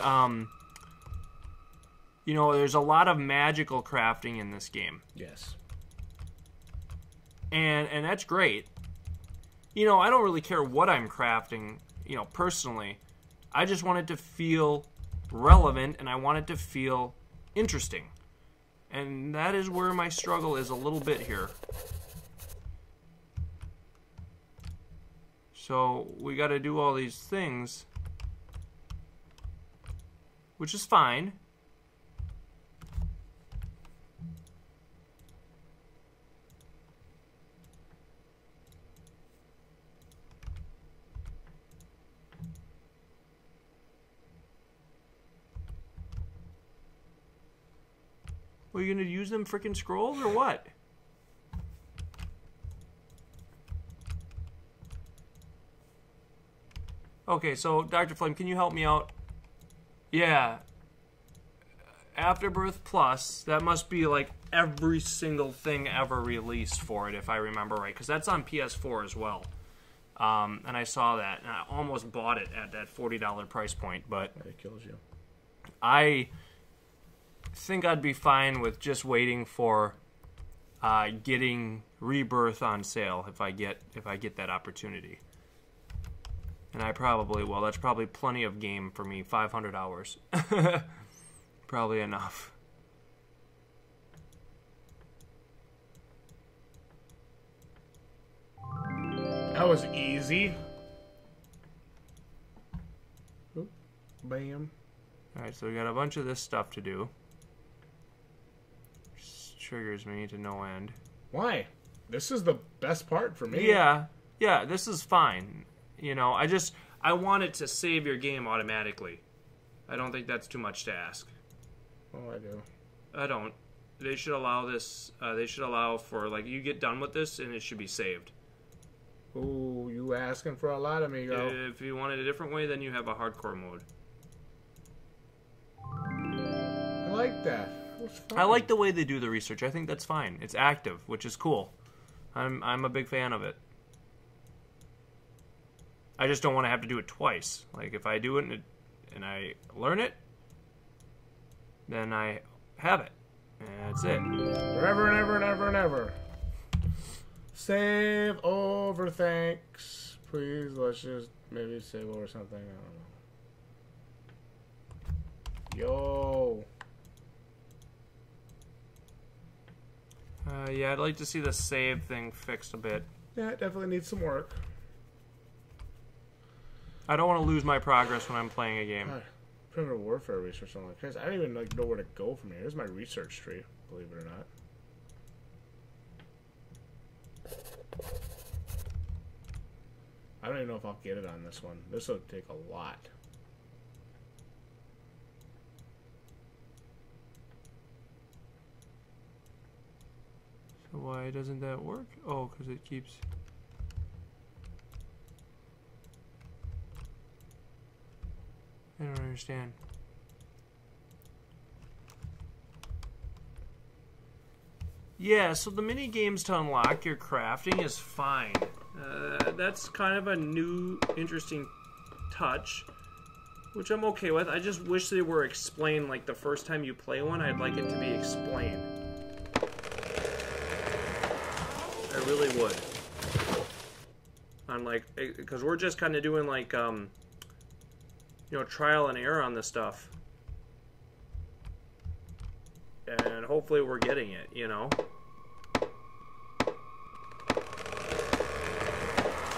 there's a lot of magical crafting in this game. Yes. And that's great. I don't really care what I'm crafting, personally. I just want it to feel relevant, and I want it to feel interesting. And that is where my struggle is a little bit here. So we got to do all these things, which is fine. Are you going to use them freaking scrolls or what? Okay, so Dr. Flame, can you help me out? Yeah. Afterbirth Plus, that must be like every single thing ever released for it, if I remember right, because that's on PS4 as well. And I saw that, and I almost bought it at that $40 price point, but it kills you. I think I'd be fine with just waiting for getting Rebirth on sale if I get that opportunity. And I probably will. That's probably plenty of game for me. 500 hours. Probably enough. That was easy. Oop. Bam. Alright, so we got a bunch of this stuff to do. Which triggers me to no end. Why? This is the best part for me. Yeah, this is fine. I want it to save your game automatically. I don't think that's too much to ask. Oh, I do. I don't. They should allow this, they should allow for, like, you get done with this and it should be saved. Ooh, you asking for a lot, amigo. If you want it a different way, then you have a hardcore mode. I like that. I like the way they do the research. I think that's fine. It's active, which is cool. I'm a big fan of it. I just don't want to have to do it twice. Like, if I do it and I learn it, then I have it. And that's it. Forever and ever and ever and ever. Save over, thanks. Please, let's just maybe save over something. I don't know. Yo. Yeah, I'd like to see the save thing fixed a bit. Yeah, it definitely needs some work. I don't want to lose my progress when I'm playing a game. Primitive warfare research on like I don't even know where to go from here. Here's my research tree, believe it or not. I don't even know if I'll get it on this one. This will take a lot. So why doesn't that work? Oh, because it keeps... I don't understand. Yeah, so the mini games to unlock your crafting is fine. That's kind of a new, interesting touch. Which I'm okay with. I just wish they were explained like the first time you play one. I'd like it to be explained. I really would. I'm like, because we're just kind of doing like, you know, trial and error on this stuff. And hopefully we're getting it, you know?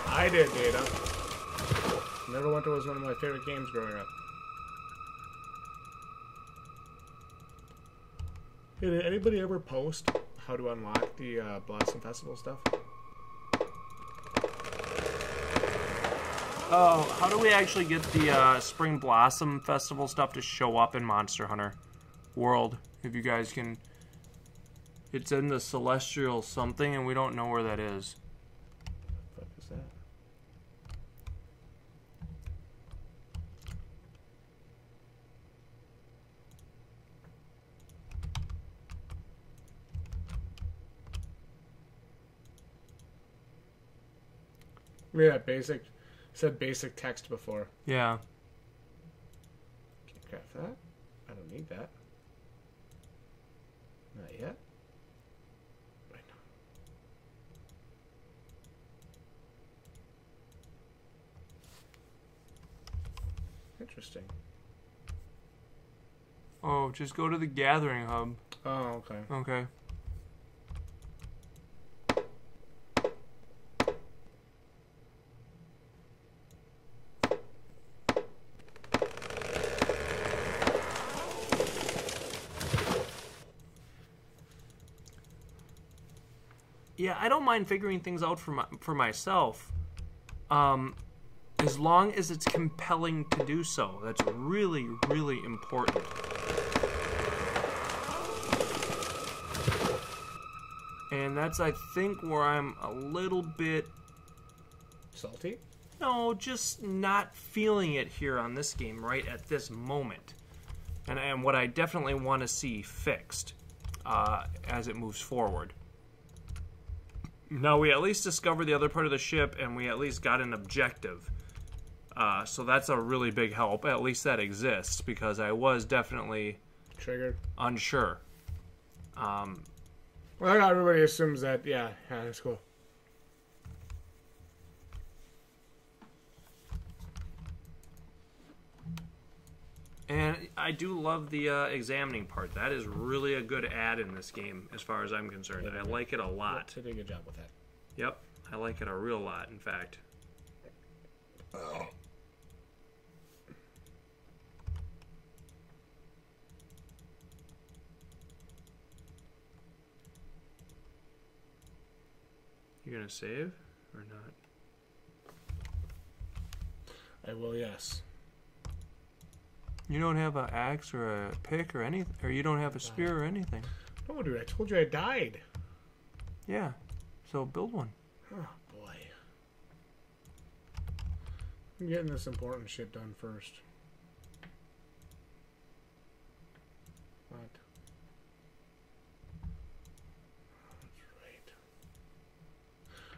I did, Data. Neverwinter was one of my favorite games growing up. Hey, did anybody ever post how to unlock the Blossom Festival stuff? Oh, how do we actually get the Spring Blossom Festival stuff to show up in Monster Hunter World? If you guys can... It's in the Celestial something, and we don't know where that is. What the fuck is that? We had basic... said basic text before. Yeah. Can't craft that. I don't need that. Not yet. Right now. Interesting. Oh, just go to the Gathering Hub. Oh, okay. Okay. Yeah, I don't mind figuring things out for myself, as long as it's compelling to do so. That's really, really important. And that's, I think, where I'm a little bit... Salty? No, just not feeling it here on this game right at this moment. And what I definitely want to see fixed as it moves forward. Now, we at least discovered the other part of the ship, and we at least got an objective. So that's a really big help. At least that exists, because I was definitely... Triggered? Unsure. Well, everybody assumes that, yeah, that's cool. And I do love the examining part. That is really a good add in this game, as far as I'm concerned. I like it a lot. They did a good job with that. Yep, I like it a real lot, in fact. Oh. You gonna save or not? I will, yes. You don't have an axe or a pick or anything, or you don't have a spear or anything. No, dude, I told you I died. Yeah, so build one. Oh, boy. I'm getting this important shit done first. What? That's right.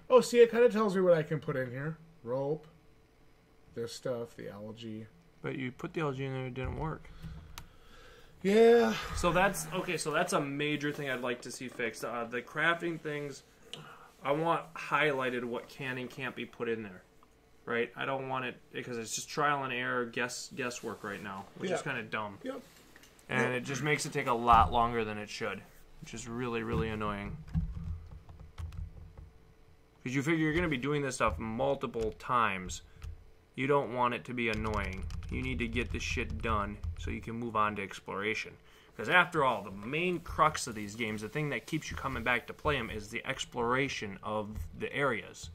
Oh, see, it kind of tells me what I can put in here. Rope. This stuff, the algae. But you put the algae in there, it didn't work. Yeah. So that's okay. So that's a major thing I'd like to see fixed. The crafting things, I want highlighted what can and can't be put in there, right? I don't want it because it's just trial and error, guesswork right now, which is kind of dumb. Yep. And it just makes it take a lot longer than it should, which is really, really annoying. Because you figure you're going to be doing this stuff multiple times. You don't want it to be annoying. You need to get this shit done so you can move on to exploration. Because after all, the main crux of these games, the thing that keeps you coming back to play them, is the exploration of the areas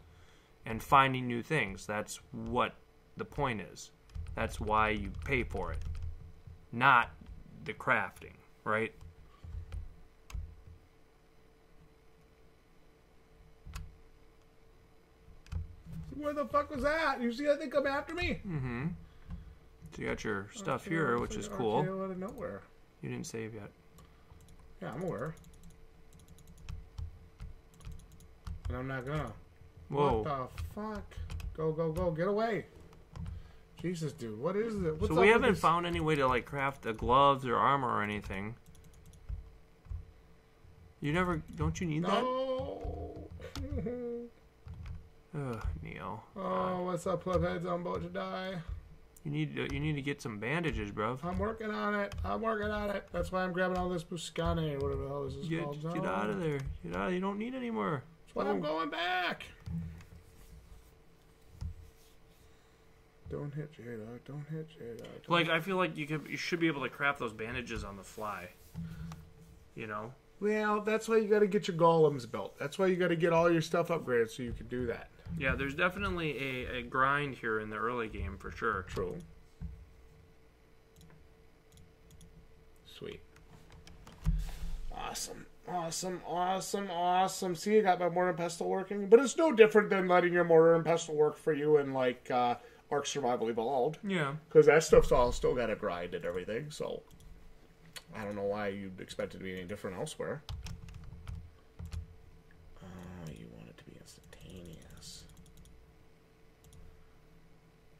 and finding new things. That's what the point is. That's why you pay for it. Not the crafting, right? Where the fuck was that? You see that thing come after me? Mm-hmm. So you got your stuff here, which is cool. Out of nowhere. You didn't save yet. Yeah, I'm aware. And I'm not gonna. Whoa. What the fuck? Go, go, go. Get away. Jesus, dude, what is it? What's So we haven't found any way to like craft the gloves or armor or anything. You never, don't you need that? Ugh, Neo. Oh, what's up, PLEBHEADS? I'm about to die. You need to get some bandages, bruv. I'm working on it. That's why I'm grabbing all this Buscane or whatever the hell this is called. Get out of there. Get out. You don't need any more. That's why I'm going back. Don't hit Jdog. Don't hit Jdog. Like, I feel like you should be able to craft those bandages on the fly. You know? Well, that's why you got to get your golems built. That's why you got to get all your stuff upgraded so you can do that. Yeah, there's definitely a grind here in the early game for sure. True. Sweet. Awesome. See, I got my mortar and pestle working. But it's no different than letting your mortar and pestle work for you in, like, Ark Survival Evolved. Yeah. Because that stuff's all still got to grind and everything, so I don't know why you'd expect it to be any different elsewhere. You want it to be instantaneous.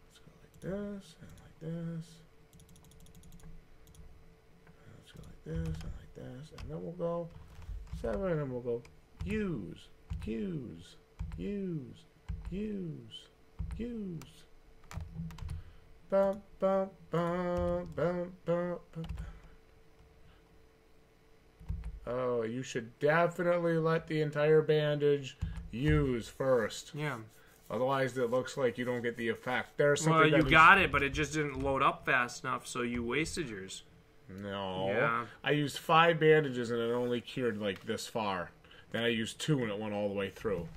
Let's go like this, and like this. Let's go like this, and like this, and then we'll go 7, and then we'll go use. Bum, bum, bum, bum, bum, bum. Oh, you should definitely let the entire bandage use first. Yeah. Otherwise, it looks like you don't get the effect. There's something you got it, but it just didn't load up fast enough, so you wasted yours. No. Yeah. I used 5 bandages and it only cured like this far. Then I used 2 and it went all the way through.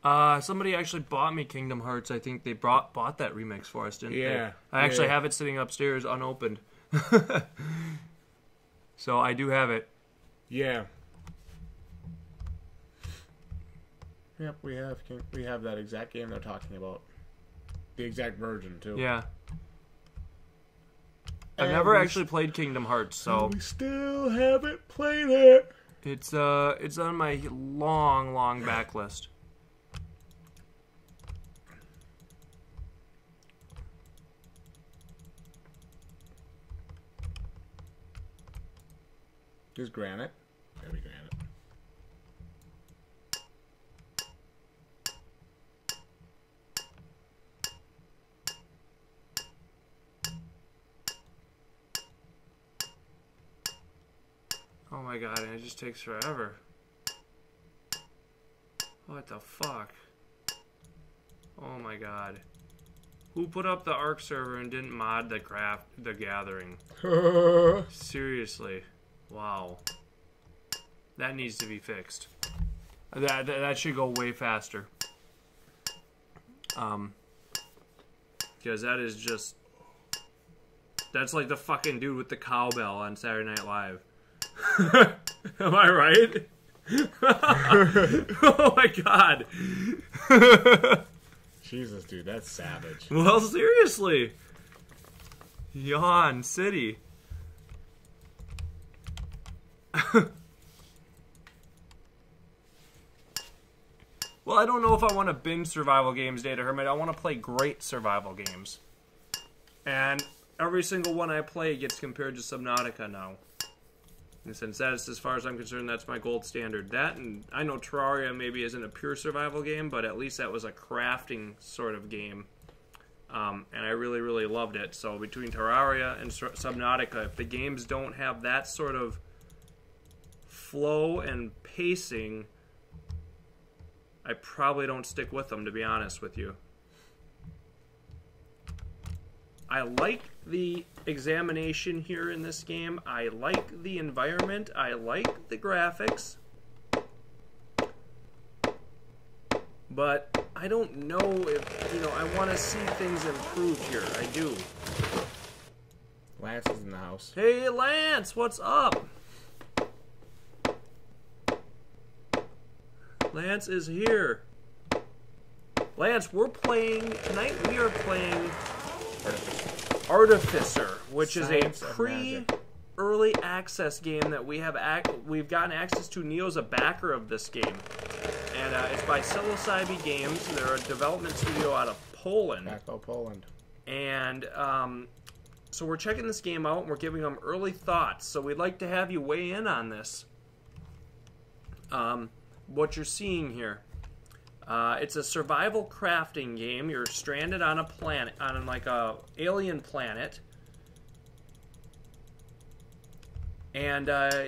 Somebody actually bought me Kingdom Hearts. I think they bought that remix for us, didn't they? Yeah. I actually have it sitting upstairs unopened. So I do have it. Yeah. Yep, we have that exact game they're talking about. The exact version too. Yeah. I've never actually played Kingdom Hearts, so we still haven't played it. It's on my long backlist. Just granite. Maybe granite. Oh my god, and it just takes forever. What the fuck? Oh my god. Who put up the Ark server and didn't mod the gathering? Seriously. Wow. That needs to be fixed. That should go way faster. Because that is just... That's like the fucking dude with the cowbell on Saturday Night Live. Am I right? Oh my god. Jesus, dude, that's savage. Well, seriously. Yawn City. Well, I don't know if I want to binge survival games, Data Hermit. I want to play great survival games. And every single one I play gets compared to Subnautica now. And since that's, as far as I'm concerned, that's my gold standard. That, and I know Terraria maybe isn't a pure survival game, but at least that was a crafting sort of game. And I really, really loved it. So between Terraria and Subnautica, if the games don't have that sort of flow and pacing, I probably don't stick with them, to be honest with you. I like the examination here in this game. I like the environment. I like the graphics. But I don't know if, I want to see things improve here. I do. Lance is in the house. Hey, Lance, what's up? Lance is here. Lance, we're playing, tonight we are playing Artificer, which is a pre-early access game that we've gotten access to. Neo's a backer of this game. and it's by Psilocybegames. They're a development studio out of Poland. Krakow, Poland. And so we're checking this game out, and we're giving them early thoughts. So we'd like to have you weigh in on this. What you're seeing here. It's a survival crafting game. You're stranded on a planet, on like a alien planet. And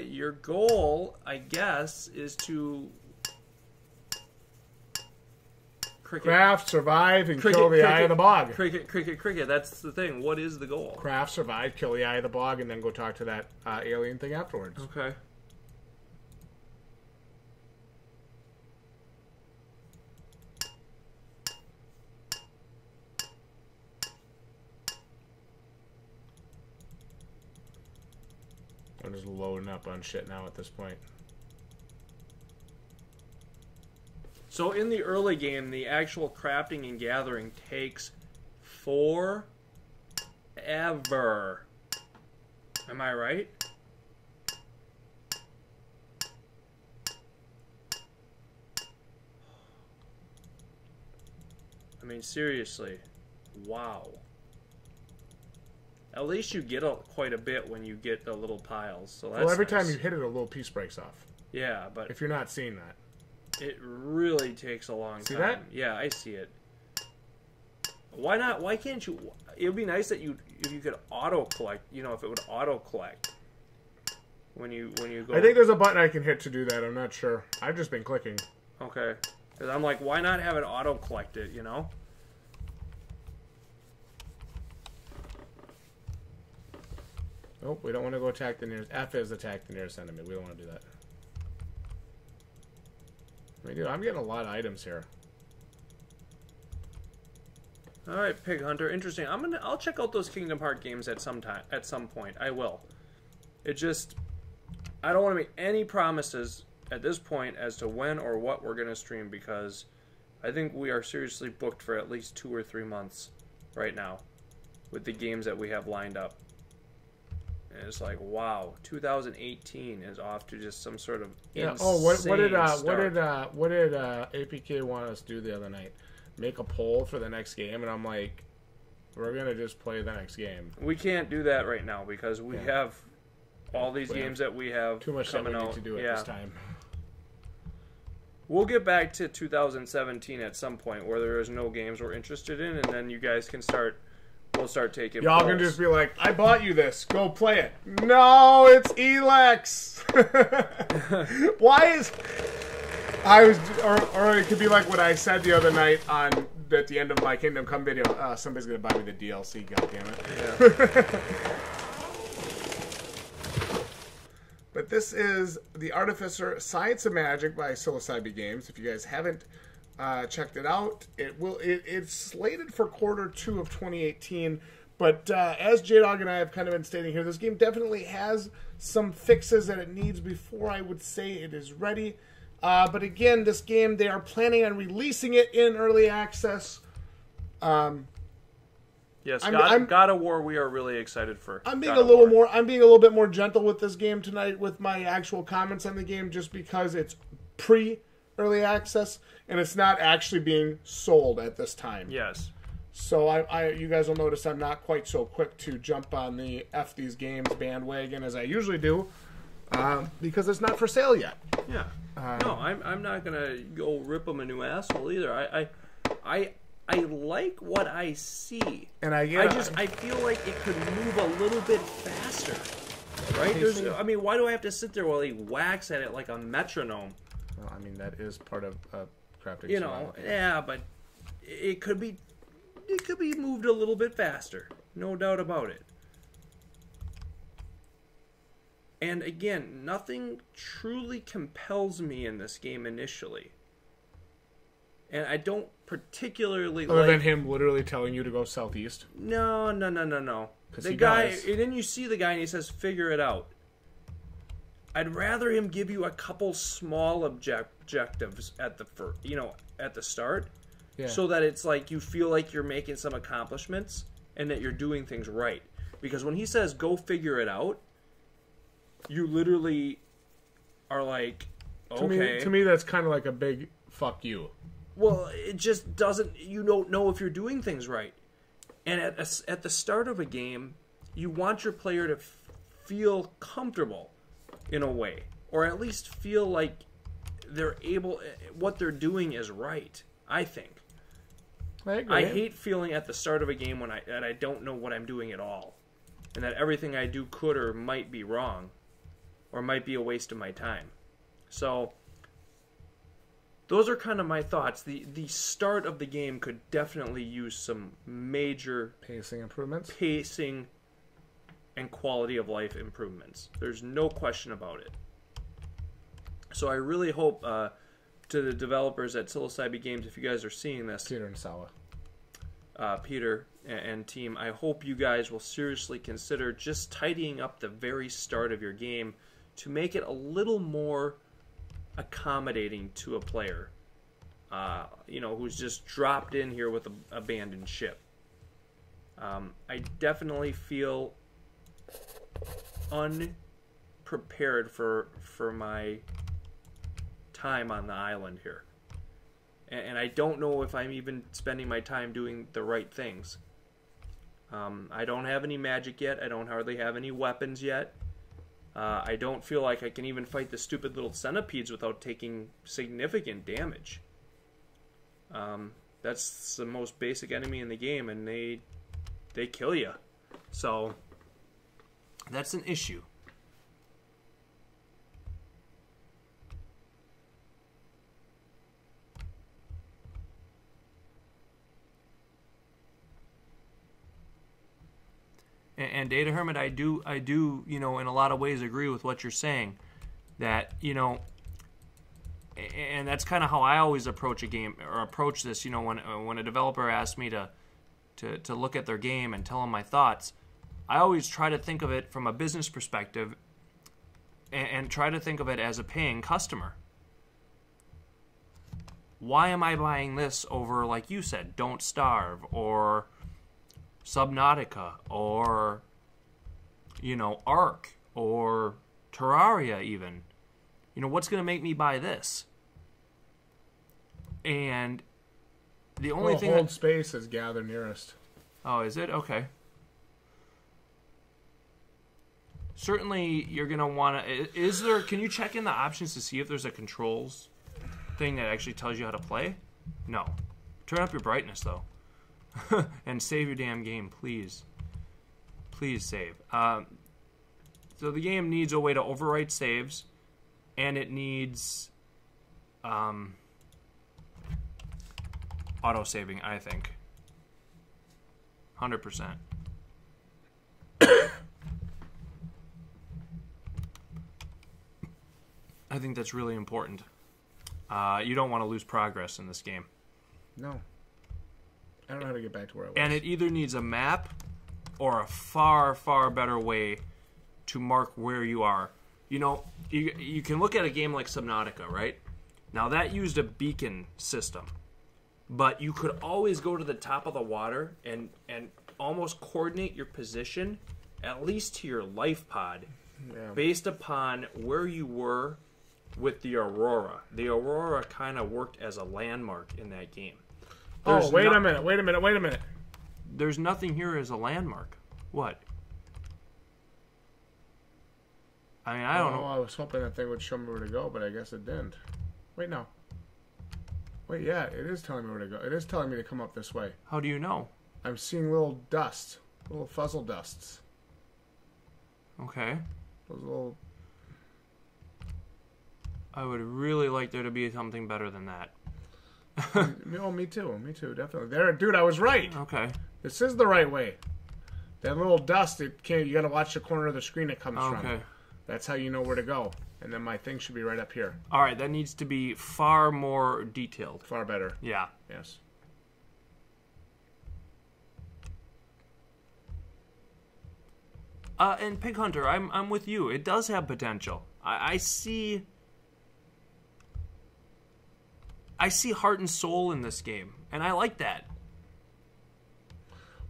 your goal, I guess, is to craft, survive, and kill the eye of the bog. Cricket. That's the thing. What is the goal? Craft, survive, kill the eye of the bog, and then go talk to that alien thing afterwards. Okay. I'm just loading up on shit now at this point. So in the early game, the actual crafting and gathering takes forever. Am I right? I mean, seriously. Wow. At least you get quite a bit when you get the little piles. So that's every nice. time you hit it, a little piece breaks off. Yeah, but if you're not seeing that, it really takes a long time. See that? Yeah, I see it. Why not? Why can't you? It would be nice that if you could auto collect. You know, if it would auto collect when you go. I think there's a button I can hit to do that. I'm not sure. I've just been clicking. Okay, because I'm like, why not have it auto collect it? You know. Nope, we don't want to go attack the nearest. F is attack the nearest enemy. We don't want to do that. I mean, dude, I'm getting a lot of items here. All right, Pig Hunter. Interesting. I'll check out those Kingdom Hearts games at some point. I will. It just, I don't want to make any promises at this point as to when or what we're gonna stream, because I think we are seriously booked for at least 2 or 3 months right now with the games that we have lined up. And it's like, wow, 2018 is off to just some sort of insane what did start. APK want us to do the other night? Make a poll for the next game, and I'm like, we're gonna just play the next game. We can't do that right now because we have all these games that we have too much coming that we out need to do at this time. We'll get back to 2017 at some point where there is no games we're interested in, and then you guys can start. We'll start taking. Y'all can just be like, I bought you this. Go play it. No, it's Elex. Why is... Or it could be like what I said the other night at the end of my Kingdom Come video. Somebody's going to buy me the DLC, goddammit. Yeah. But this is the Artificer Science of Magic by Psilocybegames. If you guys haven't checked it out, it's slated for Q2 of 2018. But as Jdog and I have kind of been stating here, this game definitely has some fixes that it needs before I would say it is ready. But again, this game, they are planning on releasing it in early access. Yes, God of War, we are really excited for. I'm being a little bit more gentle with this game tonight with my actual comments on the game, just because it's pre-early access and it's not actually being sold at this time. Yes. So you guys will notice I'm not quite so quick to jump on the F these games bandwagon as I usually do, because it's not for sale yet. Yeah. No, I'm not gonna go rip them a new asshole either. I like what I see, and I feel like it could move a little bit faster, right? Why do I have to sit there while he whacks at it like a metronome? Well, I mean, that is part of crafting. You know, yeah, but it could be moved a little bit faster, no doubt about it. And again, nothing truly compels me in this game initially. And I don't particularly other than him literally telling you to go southeast. No. The guy, and then you see the guy and he says, "Figure it out." I'd rather him give you a couple small objectives at the start, so that it's like you feel like you're making some accomplishments and that you're doing things right. Because when he says, "Go figure it out," you literally are like, okay. To me, that's kind of like a big fuck you. Well, it just doesn't. You don't know if you're doing things right. And at the start of a game, you want your player to feel comfortable in a way, or at least feel like they're able. What they're doing is right. I think. I agree. I hate feeling at the start of a game that I don't know what I'm doing at all, and that everything I do could or might be wrong, or might be a waste of my time. So those are kind of my thoughts. The start of the game could definitely use some major Pacing improvements. pacing and quality of life improvements. There's no question about it. So I really hope to the developers at Psilocybegames, if you guys are seeing this, Peter and Sawa. Peter and team, I hope you guys will seriously consider just tidying up the very start of your game to make it a little more accommodating to a player, who's just dropped in here with an abandoned ship. I definitely feel unprepared for my time on the island here, and I don't know if I'm even spending my time doing the right things. I don't have any magic yet. I don't hardly have any weapons yet. I don't feel like I can even fight the stupid little centipedes without taking significant damage. That's the most basic enemy in the game, and they kill you. So that's an issue. And Data Hermit, I do, in a lot of ways agree with what you're saying. That, and that's kind of how I always approach a game, or approach this, when a developer asks me to look at their game and tell them my thoughts, I always try to think of it from a business perspective and try to think of it as a paying customer. Why am I buying this over, like you said, Don't Starve, or Subnautica, or Ark, or Terraria even? What's going to make me buy this? And the only thing Hold space is gather nearest. Oh, is it? Okay. Certainly you're going to want to... Can you check in the options to see if there's a controls thing that actually tells you how to play? No. Turn up your brightness, though. And save your damn game, please. Please save. So the game needs a way to overwrite saves, and it needs auto-saving, I think. 100%. I think that's really important. You don't want to lose progress in this game. No. I don't know how to get back to where I was. And it either needs a map or a far, far better way to mark where you are. You can look at a game like Subnautica, right? Now, that used a beacon system. But you could always go to the top of the water and almost coordinate your position, at least to your life pod, based upon where you were with the Aurora. The Aurora kind of worked as a landmark in that game. Wait a minute. There's nothing here as a landmark. What? I don't know. I was hoping that thing would show me where to go, but I guess it didn't. Wait, no. Wait, yeah, it is telling me where to go. It is telling me to come up this way. How do you know? I'm seeing little dust. Little fuzzle dusts. Okay. Those little... I would really like there to be something better than that. Oh, me too. Me too, definitely. There, dude, I was right. Okay. This is the right way. That little dust, you got to watch the corner of the screen it comes from. Okay. That's how you know where to go. And then my thing should be right up here. All right, that needs to be far more detailed. Far better. Yeah. Yes. And Pig Hunter, I'm with you. It does have potential. I see heart and soul in this game, and I like that.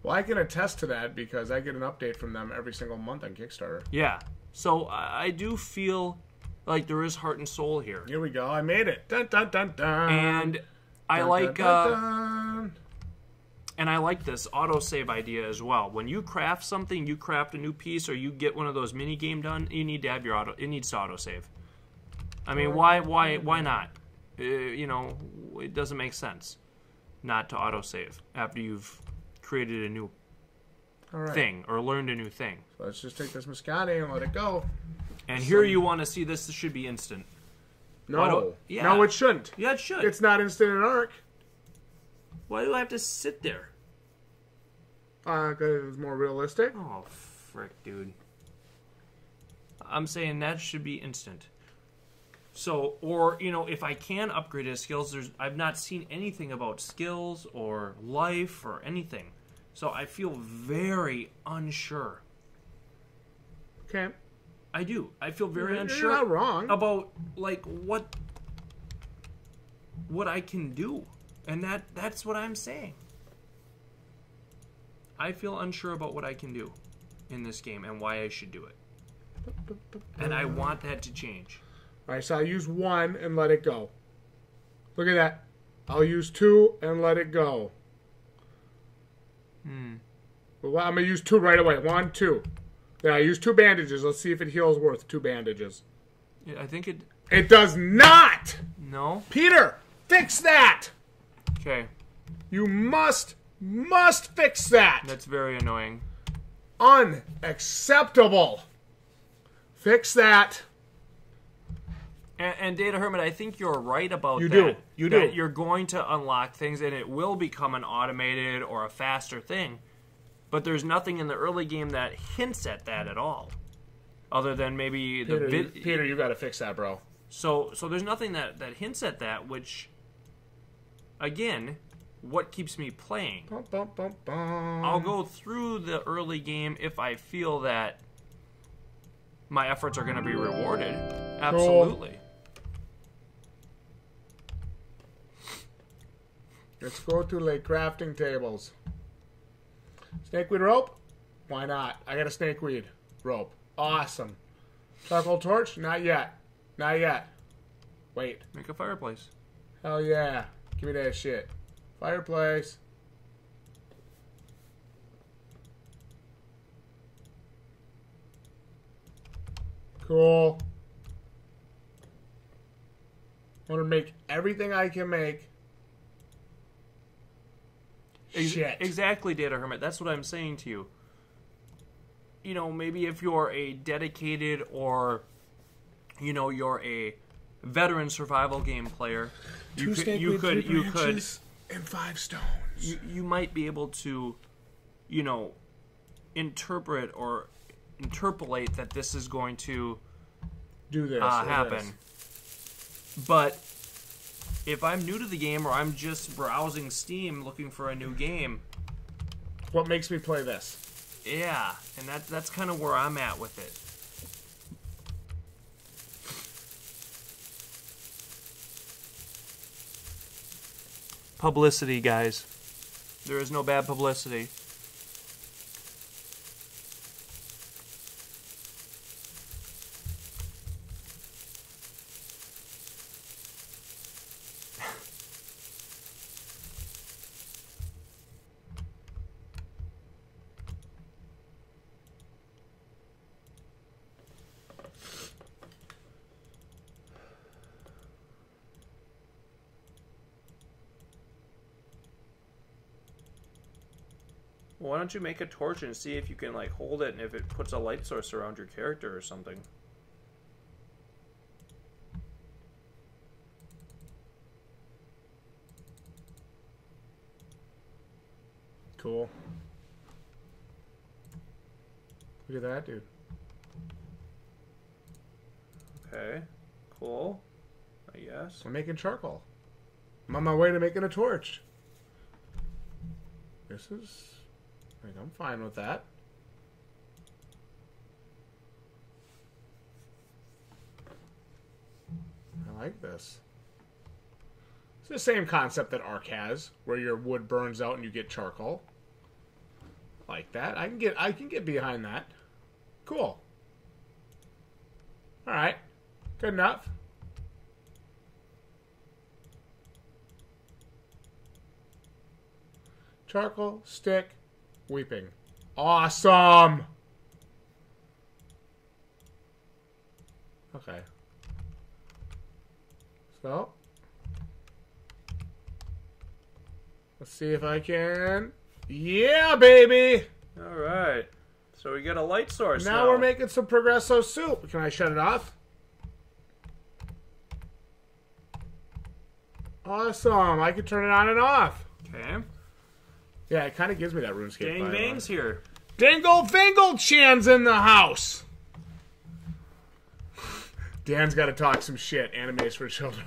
Well, I can attest to that because I get an update from them every single month on Kickstarter. Yeah. So I do feel Like, there is heart and soul here. Here we go. I made it. Dun, dun, dun, dun. And I Dun, like... dun, dun, dun. And I like this autosave idea as well. When you craft something, you craft a new piece, or you get one of those mini game done, you need to have your it needs to autosave. I mean, why not? You know, it doesn't make sense not to autosave after you've created a new thing or learned a new thing. So let's just take this Moscati and let it go. And here you want to see this should be instant. No. No, it shouldn't. Yeah, it should. It's not instant in Ark. Why do I have to sit there? Because it's more realistic. Oh, frick, dude. I'm saying that should be instant. So, or, you know, if I can upgrade his skills, I've not seen anything about skills or life or anything. So I feel very unsure. Okay. I do. I feel very unsure. You're not wrong. About, like, what I can do. And that's what I'm saying. I feel unsure about what I can do in this game and why I should do it. And I want that to change. Alright, so I'll use 1 and let it go. Look at that. I'll use 2 and let it go. Well, I'm going to use 2 right away. 1, 2. Then I use 2 bandages. Let's see if it heals worth 2 bandages. Yeah, I think it... It does not! No? Peter, fix that! Okay. You must fix that! That's very annoying. Unacceptable! Fix that. And Data Hermit, I think you're right about that. You do. That you're going to unlock things and it will become an automated or a faster thing. But there's nothing in the early game that hints at that at all. Other than maybe the... Peter, you gotta fix that, bro. So there's nothing that hints at that, which... Again, what keeps me playing? Bum, bum, bum, bum. I'll go through the early game if I feel that my efforts are going to be rewarded. Absolutely. Cool. Let's go to the crafting tables. Snakeweed rope? Why not? I got a snakeweed rope. Awesome. Charcoal torch? Not yet. Not yet. Wait. Make a fireplace. Hell yeah. Give me that shit. Fireplace. Cool. I want to make everything I can make. Shit. Exactly, Data Hermit. That's what I'm saying to you. You know, maybe if you're a dedicated or, you know, you're a veteran survival game player, you could and 5 stones. You might be able to, you know, interpret or interpolate that this is going to do this happen. But if I'm new to the game or I'm just browsing Steam looking for a new game, what makes me play this? Yeah, and that's kind of where I'm at with it. Publicity, guys. There is no bad publicity. Why don't you make a torch and see if you can, like, hold it and if it puts a light source around your character or something? Cool. Look at that, dude. Okay. Cool. I guess. I'm making charcoal. I'm on my way to making a torch. This is... I'm fine with that. I like this. It's the same concept that Ark has, where your wood burns out and you get charcoal. Like that. I can get behind that. Cool. Alright. Good enough. Charcoal, stick, weeping. Awesome! Okay. So, let's see if I can. Yeah, baby! All right. So we get a light source Now we're making some Progresso soup. Can I shut it off? Awesome. I can turn it on and off. Okay. Yeah, it kind of gives me that RuneScape Gang vibe. Bang's here. Dingle Fingle Chan's in the house. Dan's got to talk some shit. Animes for children.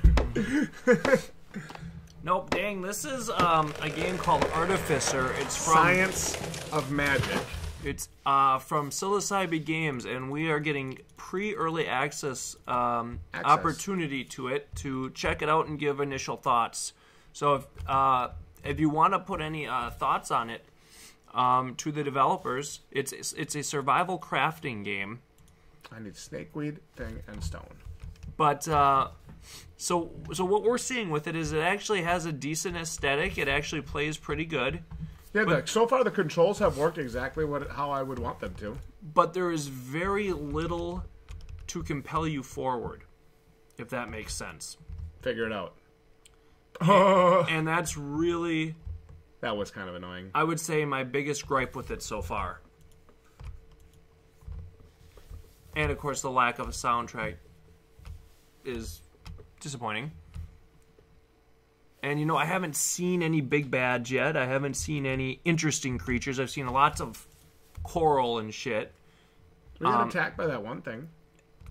Nope, dang. This is a game called Artificer. It's from Science of Magic. It's from Psilocybegames, and we are getting pre-early access opportunity to it to check it out and give initial thoughts. So if you want to put any thoughts on it to the developers, it's a survival crafting game. I need snakeweed, thing, and stone. But so what we're seeing with it is it actually has a decent aesthetic. It actually plays pretty good. Yeah, so far the controls have worked exactly how I would want them to. But there is very little to compel you forward, if that makes sense. Figure it out. And that's really... That was kind of annoying. I would say my biggest gripe with it so far. And, of course, the lack of a soundtrack is disappointing. And, you know, I haven't seen any big bads yet. I haven't seen any interesting creatures. I've seen lots of coral and shit. We got attacked by that one thing.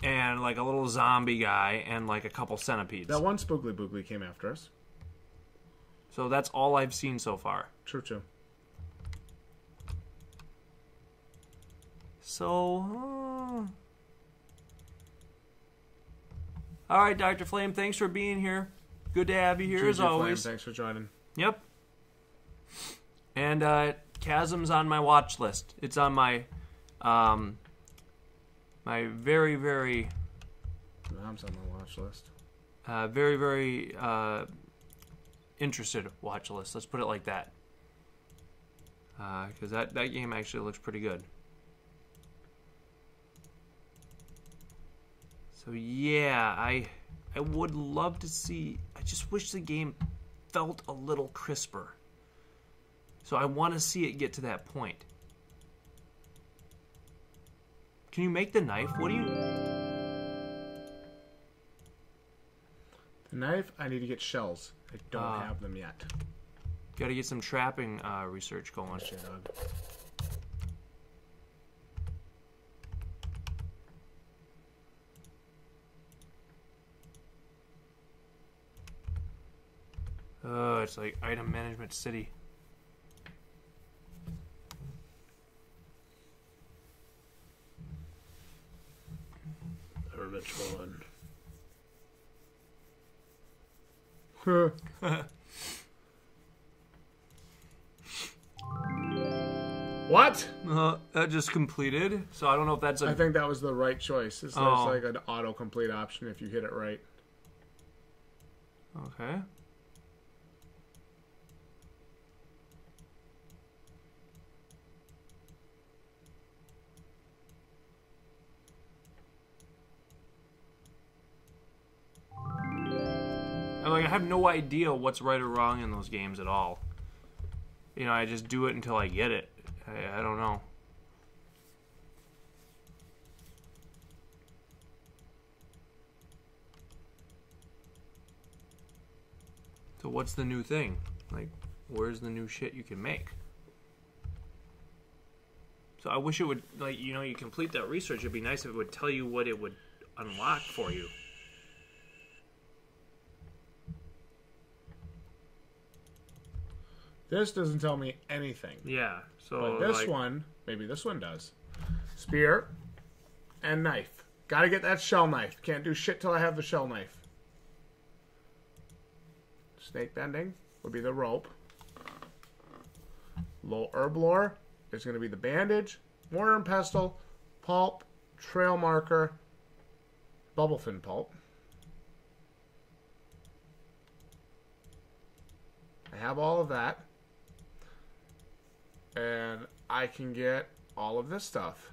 And, like, a little zombie guy and, like, a couple centipedes. That one spookly boogly came after us. So that's all I've seen so far. True. So... All right, Dr. Flame, thanks for being here. Good to have you here, as always. Flame, thanks for joining. Yep. And Chasm's on my watch list. It's on my my very, very... Mom's on my watch list. Very, very interested watch list. Let's put it like that. Because that game actually looks pretty good. So yeah, I would love to see... I just wish the game felt a little crisper. So I want to see it get to that point. Can you make the knife? What do you... The knife, I need to get shells. I don't have them yet. Got to get some trapping research going. Jdog. It's like item management city. Hermit one. What? That just completed. So I don't know if that's I think that was the right choice. There's like an autocomplete option if you hit it right. Okay. Like, I have no idea what's right or wrong in those games at all. You know, I just do it until I get it. I don't know. So what's the new thing? Like, where's the new shit you can make? So I wish it would, like, you know, you complete that research. It'd be nice if it would tell you what it would unlock for you. This doesn't tell me anything. Yeah, so But this one, maybe this one does. Spear and knife. Gotta get that shell knife. Can't do shit till I have the shell knife. Snake bending would be the rope. Low herb lore is going to be the bandage. Mortar and pestle. Pulp. Trail marker. Bubblefin Pulp. I have all of that. And I can get all of this stuff.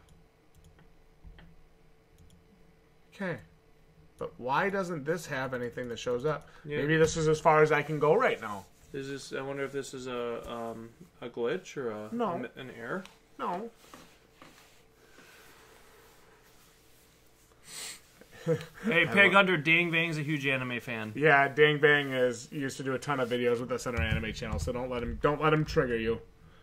Okay. But why doesn't this have anything that shows up? Yeah. Maybe this is as far as I can go right now. Is this? I wonder if this is a glitch or an error. No. Hey, Pig Hunter Dang Bang's a huge anime fan. Yeah, Dang Bang used to do a ton of videos with us on our anime channel, so don't let him trigger you.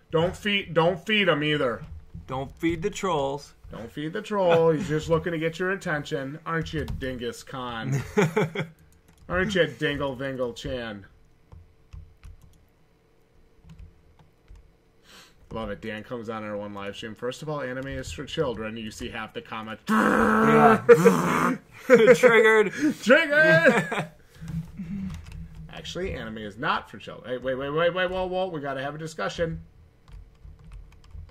Don't feed him either. Don't feed the trolls. Don't feed the troll. He's just looking to get your attention. Aren't you, Dingus Khan? Aren't you, Dingle Vingle Chan? Love it. Dan comes on our one live stream. First of all, anime is for children. You see half the comment. Triggered. Triggered. Actually, anime is not for children. Hey, wait, whoa. We gotta have a discussion.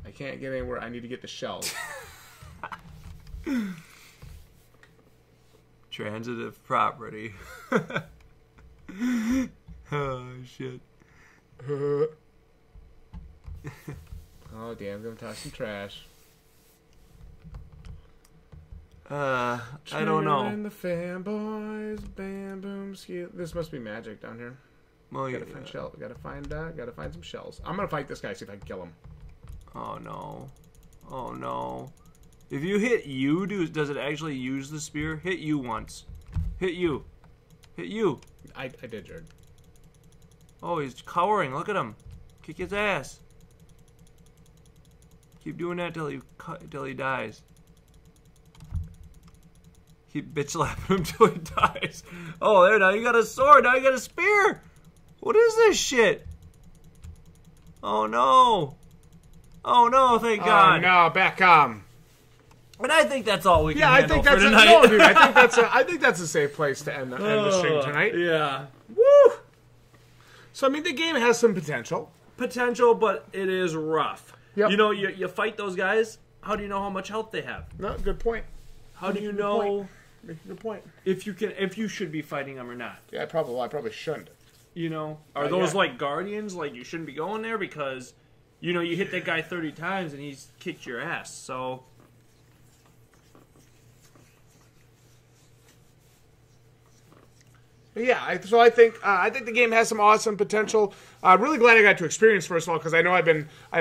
I can't get anywhere. I need to get the shells. Transitive property. Oh, shit. Oh, Dan's gonna talk some trash. I don't know. And the fanboys, bam, boom, ski. This must be magic down here. Well, gotta find shell. Gotta find some shells. I'm gonna fight this guy. See if I can kill him. Oh no! Oh no! If you hit U, does it actually use the spear? Hit U once. Hit U. Hit U. I did, Jared. Oh, he's cowering. Look at him. Kick his ass. Keep doing that till he dies. Keep bitch slapping him till he dies. Oh, there, now you got a sword. Now you got a spear. What is this shit? Oh no. Oh no, thank God. Oh no, back And I think that's all we can I handle think that's for tonight. No, dude, I think that's a safe place to end the stream tonight. Yeah. Woo! So I mean the game has some potential. But it is rough. Yep. You know, you fight those guys, how do you know how much health they have? No, good point. How do you know good point. if you should be fighting them or not? Yeah, I probably shouldn't. You know, are those like guardians? Like you shouldn't be going there because you know you hit that guy 30 times and he's kicked your ass. So yeah, I think the game has some awesome potential. Really glad I got to experience first of all because I know I've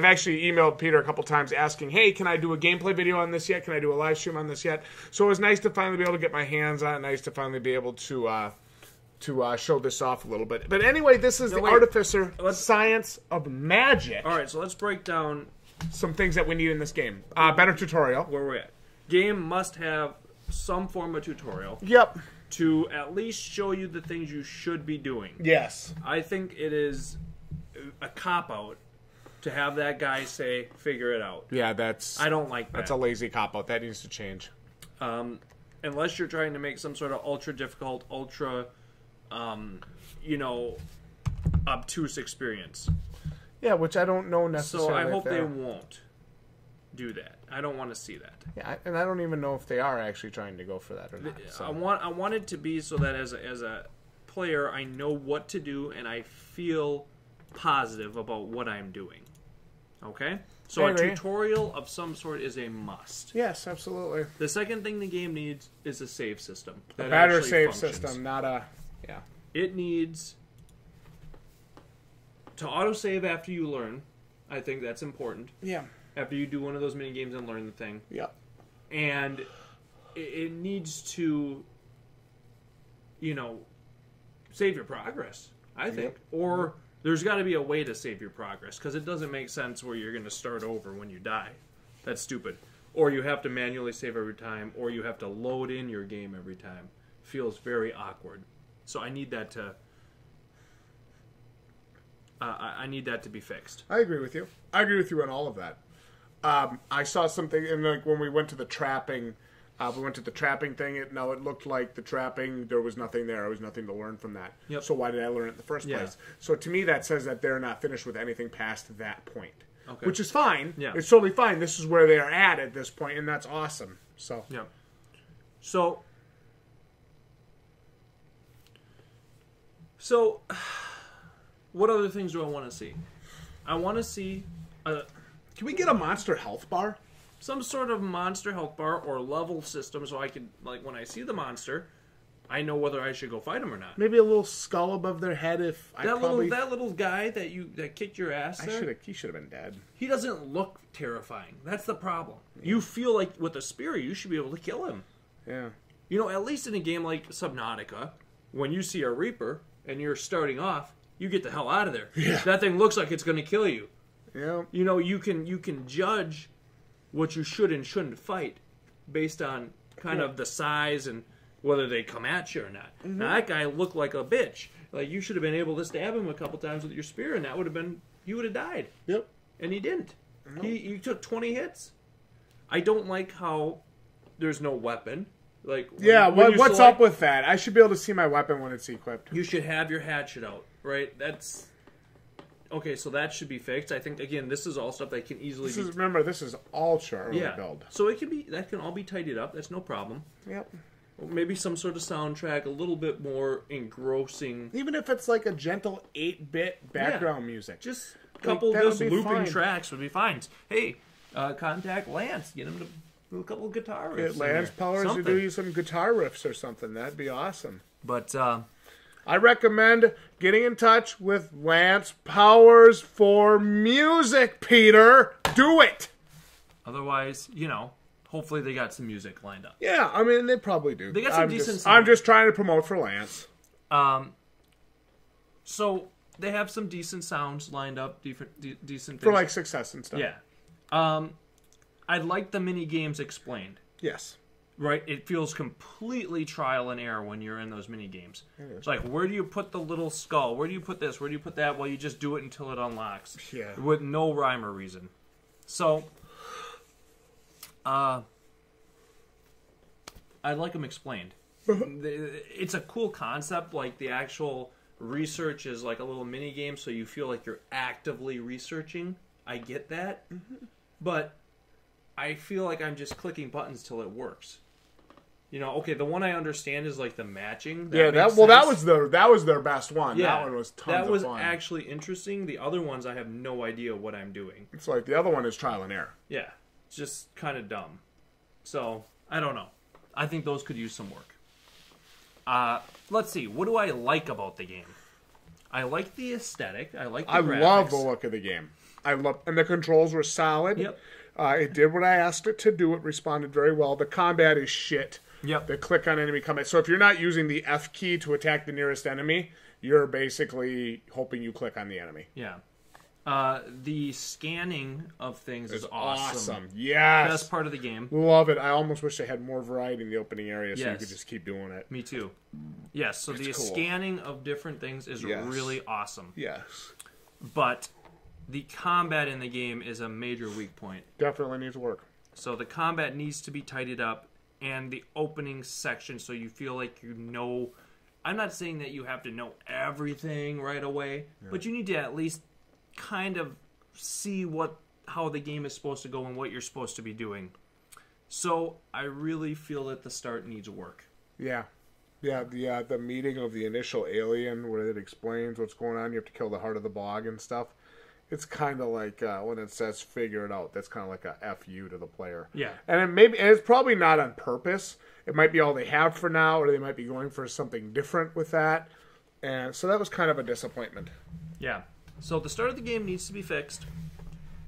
actually emailed Peter a couple times asking, hey, can I do a gameplay video on this yet? Can I do a live stream on this yet? So it was nice to finally be able to get my hands on it. Nice to finally be able to show this off a little bit. But anyway, this is the Artificer Science of Magic. All right, so let's break down some things that we need in this game. Better tutorial. Where we're at. Game must have some form of tutorial. Yep. To at least show you the things you should be doing. Yes. I think it is a cop-out to have that guy say, figure it out. Yeah, I don't like that. That's a lazy cop-out. That needs to change. Unless you're trying to make some sort of ultra-difficult, obtuse experience. Yeah, which I don't know necessarily. So I hope they won't do that. I don't want to see that. Yeah, and I don't even know if they are actually trying to go for that or not. So. I want it to be so that as a player, I know what to do and I feel positive about what I'm doing. Okay? So a tutorial of some sort is a must. Yes, absolutely. The second thing the game needs is a save system. A better save system, not a... Yeah. It needs to autosave after you learn. I think that's important. Yeah. After you do one of those mini games and learn the thing. Yep. And it needs to, save your progress, I think. Yep. Or there's got to be a way to save your progress, because it doesn't make sense where you're going to start over when you die. That's stupid. Or you have to manually save every time, or you have to load in your game every time. Feels very awkward. So I need that to... I need that to be fixed. I agree with you. I agree with you on all of that. I saw something, and like when we went to the trapping thing. It looked like the trapping. There was nothing there. There was nothing to learn from that. Yep. So why did I learn it in the first place? So to me, that says that they're not finished with anything past that point, which is fine. Yeah. It's totally fine. This is where they are at this point, and that's awesome. So yeah. So So, what other things do I want to see? I want to see Can we get a monster health bar? some sort of monster health bar or level system so I can, like, when I see the monster, I know whether I should go fight him or not. Maybe a little skull above their head if I probably... That little guy that kicked your ass there, He should have been dead. he doesn't look terrifying. That's the problem. Yeah. You feel like with a spear, you should be able to kill him. Yeah. You know, at least in a game like Subnautica, when you see a Reaper and you're starting off, you get the hell out of there. Yeah. That thing looks like it's going to kill you. Yeah. You know, you can judge what you should and shouldn't fight based on kind of the size and whether they come at you or not. Mm-hmm. Now, that guy looked like a bitch. Like, you should have been able to stab him a couple times with your spear, and that would have been... He would have died. Yep. And he didn't. Nope. He took 20 hits. I don't like how there's no weapon. Like, what's up with that? I should be able to see my weapon when it's equipped. You should have your hatchet out, right? That's... Okay, so that should be fixed. I think, again, this is all stuff that can easily be... Remember, this is Ultra early build. So that can all be tidied up. That's no problem. Yep. Maybe some sort of soundtrack, a little bit more engrossing. Even if it's like a gentle 8-bit background music. Just a couple of those looping tracks would be fine. Hey, contact Lance. Get him to do a couple of guitar riffs. Get Lance Powers to do you some guitar riffs or something. That'd be awesome. But I recommend getting in touch with Lance Powers for music, Peter. Do it. Otherwise, hopefully they got some music lined up. Yeah, I mean, they probably do. They got some decent I'm just trying to promote for Lance. So they have some decent sounds lined up, decent things. For, like, success and stuff. Yeah. I'd like the mini games explained. Yes. Right? It feels completely trial and error when you're in those mini games. It's like, where do you put the little skull? Where do you put this? Where do you put that? Well, you just do it until it unlocks. Yeah. With no rhyme or reason. So... I'd like them explained. It's a cool concept, like the actual research is like a little mini game, so you feel like you're actively researching. I get that, but I feel like I'm just clicking buttons till it works. Okay, the one I understand is like the matching. That was their best one. Yeah, that one was tons of fun. That was actually interesting. The other ones, I have no idea what I'm doing. It's like the other one is trial and error. Yeah. Just kind of dumb. So, I don't know. I think those could use some work. Let's see. What do I like about the game? I like the aesthetic. I like the graphics. Love the look of the game. And the controls were solid. Yep. It did what I asked it to do. It responded very well. The combat is shit. Yep. The click on enemy combat. So if you're not using the F key to attack the nearest enemy, you're basically hoping you click on the enemy. Yeah. The scanning of things is awesome. Yes. Best part of the game. Love it. I almost wish they had more variety in the opening area so you could just keep doing it. Me too. Yes, so the scanning of different things is really awesome. Yes. But the combat in the game is a major weak point. Definitely needs work. So the combat needs to be tidied up, and the opening section so you feel like you know... I'm not saying that you have to know everything right away, but you need to at least kind of see how the game is supposed to go and what you're supposed to be doing. So I really feel that the start needs work. Yeah. The meeting of the initial alien where it explains what's going on. You have to kill the heart of the bog and stuff. It's kind of like when it says figure it out. That's kind of like a FU to the player. Yeah. And it's probably not on purpose. It might be all they have for now, or they might be going for something different with that. And so that was kind of a disappointment. Yeah. So the start of the game needs to be fixed.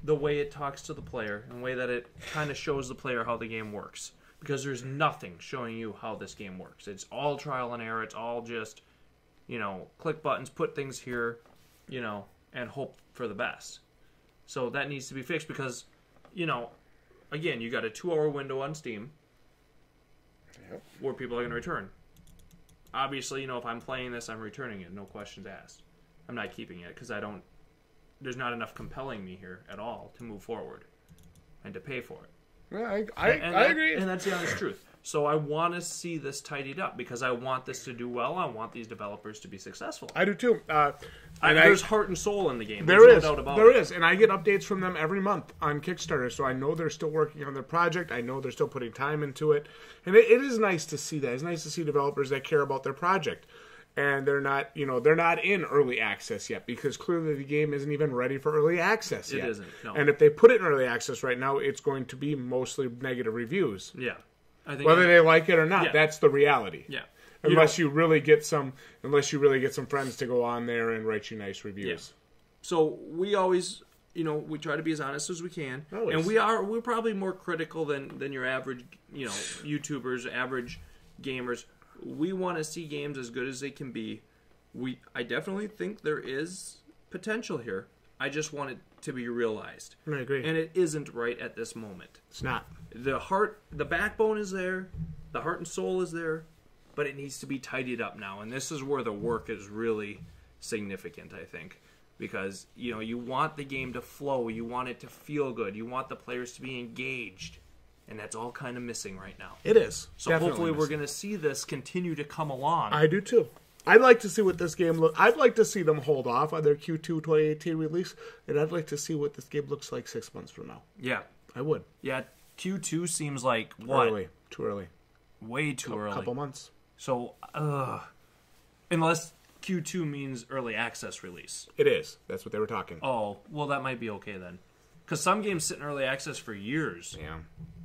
The way it talks to the player, and the way that it kind of shows the player how the game works. Because there's nothing showing you how this game works. It's all trial and error. It's all just, click buttons, put things here, and hope for the best. So that needs to be fixed because, again, you got a 2-hour window on Steam where people are going to return. Obviously, if I'm playing this, I'm returning it. No questions asked. I'm not keeping it because there's not enough compelling me here at all to move forward and to pay for it. Yeah, I agree. And that's the honest truth. So I want to see this tidied up because I want this to do well. I want these developers to be successful. I do too. There's heart and soul in the game. There is. No doubt about it. There is. And I get updates from them every month on Kickstarter, so I know they're still working on their project. I know they're still putting time into it. And it is nice to see that. It's nice to see developers that care about their project. and they're not in early access yet, because clearly the game isn't even ready for early access yet. It isn't, no. And if they put it in early access right now, it's going to be mostly negative reviews. Yeah. I think Whether they like it or not, Yeah. that's the reality. Yeah. Unless you really get some friends to go on there and write you nice reviews. Yeah. So we always, we try to be as honest as we can. Always. And we're probably more critical than your average, YouTubers, average gamers. We want to see games as good as they can be. I definitely think there is potential here. I just want it to be realized. I agree. And it isn't right at this moment. It's not. The backbone is there, the heart and soul is there, but it needs to be tidied up now. And this is where the work is really significant, I think. Because, you want the game to flow, you want it to feel good, you want the players to be engaged. And that's all kind of missing right now. It is. So Definitely hopefully we're missing. going to see this continue to come along. I do too. I'd like to see what this game looks. I'd like to see them hold off on their Q2 2018 release, and I'd like to see what this game looks like 6 months from now. Yeah. I would. Yeah, Q2 seems like, what? Early. Too early. Way too early. A couple months. So, unless Q2 means early access release. It is. That's what they were talking. Oh, well, that might be okay then. Because some games sit in early access for years. Yeah.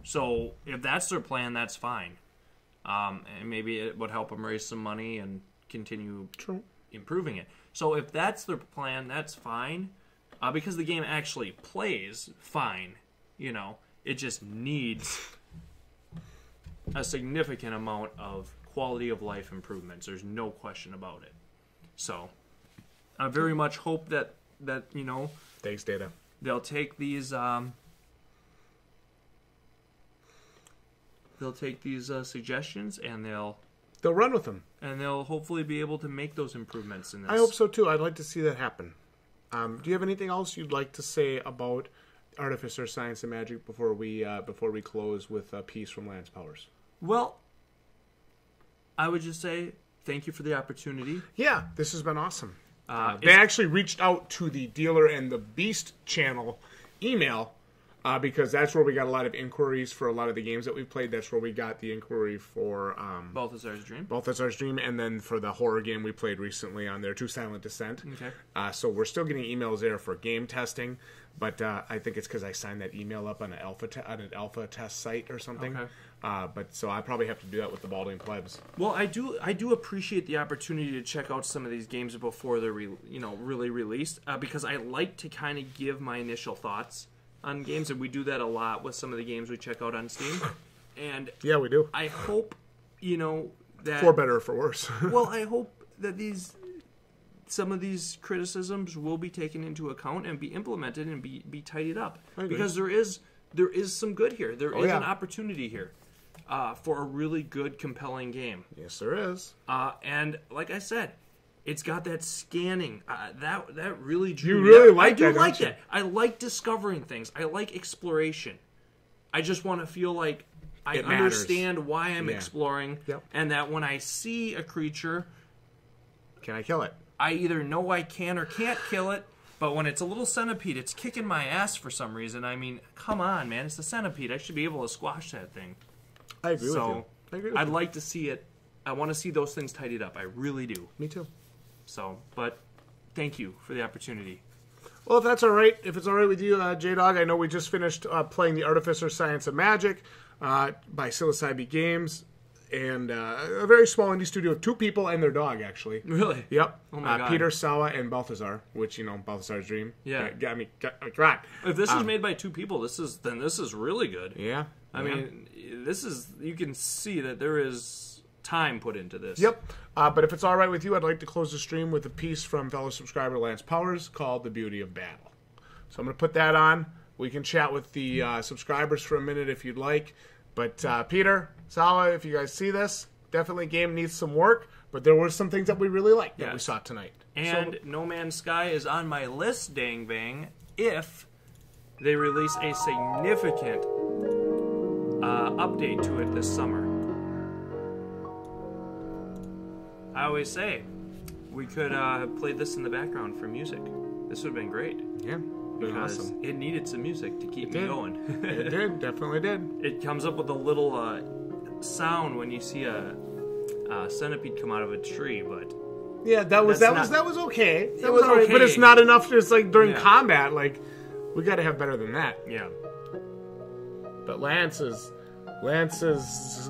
So, if that's their plan, that's fine. And maybe it would help them raise some money and continue improving it. So, if that's their plan, that's fine. Because the game actually plays fine. It just needs a significant amount of quality of life improvements. There's no question about it. So, I very much hope that Thanks, Data. they'll take these suggestions and they'll run with them. and they'll hopefully be able to make those improvements in this. I hope so too. I'd like to see that happen. Do you have anything else you'd like to say about Artificer Science of Magic before we close with a piece from Lance Powers? Well, I would just say thank you for the opportunity. Yeah, this has been awesome. They actually reached out to the Dealer and the Beast channel email because that's where we got a lot of inquiries for a lot of the games that we've played. That's where we got the inquiry for Balthazar's Dream. Balthazar's Dream, and then for the horror game we played recently on there, To Silent Descent. Okay. So we're still getting emails there for game testing, but I think it's because I signed that email up on an alpha test site or something. Okay. But so I probably have to do that with the Balding Plebs. Well, I do appreciate the opportunity to check out some of these games before they're really released because I like to kind of give my initial thoughts on games, and we do that a lot with some of the games we check out on Steam. And yeah, we do. I hope that for better or for worse. well, I hope that some of these criticisms will be taken into account and be implemented and be tidied up because there is some good here. There is an opportunity here. For a really good, compelling game. Yes, there is. And like I said, it's got that scanning. That really drew you me really up. like I do that, like don't that. I like discovering things. I like exploration. I just want to feel like I understand why I'm exploring, and that when I see a creature, can I kill it? I either know I can or can't kill it. But when it's a little centipede, it's kicking my ass for some reason. I mean, come on, man. It's a centipede. I should be able to squash that thing. I agree with you. I'd like to see it. I want to see those things tidied up. I really do. Me too. So, but thank you for the opportunity. Well, if it's all right with you, Jdog, I know we just finished playing the Artificer Science of Magic by Psilocybegames, and a very small indie studio of 2 people and their dog, actually. Really? Yep. Oh my God. Peter, Sawa, and Balthazar, which, Balthazar's Dream. Yeah. I mean, come on. If this is made by 2 people, this is really good. Yeah. I mean, you can see that there is time put into this. Yep. But if it's all right with you, I'd like to close the stream with a piece from fellow subscriber Lance Powers called The Beauty of Battle. So I'm going to put that on. We can chat with the subscribers for a minute if you'd like. But Peter, Sawa, if you guys see this, definitely game needs some work. But there were some things that we really liked that we saw tonight. And No Man's Sky is on my list, dang bang, if they release a significant update to it this summer. I always say we could have played this in the background for music. This would have been great. Yeah, because awesome. It needed some music to keep me going. It did, definitely did. It comes up with a little sound when you see a centipede come out of a tree, but Yeah, that was okay. It was all right, okay. but it's not enough. Just like during Yeah. combat, like we got to have better than that. Yeah. But Lance has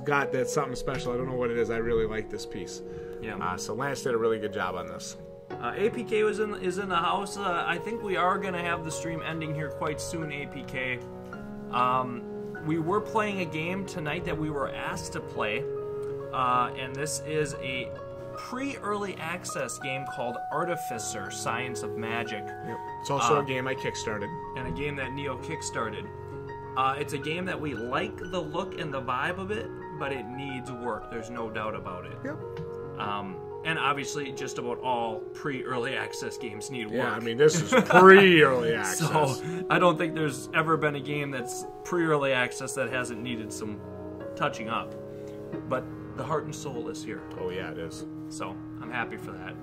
got that something special. I don't know what it is. I really like this piece. Yeah. So Lance did a really good job on this. APK is in the house. I think we are going to have the stream ending here quite soon, APK. We were playing a game tonight that we were asked to play, and this is a pre-early access game called Artificer Science of Magic. Yep. It's also a game I kickstarted. And a game that Neo kickstarted. It's a game that we like the look and the vibe of it, but it needs work. There's no doubt about it. Yep. And obviously, just about all pre-early access games need work. Yeah, I mean, this is pre-early access. So, I don't think there's ever been a game that's pre-early access that hasn't needed some touching up. But the heart and soul is here. Oh, yeah, it is. So, I'm happy for that.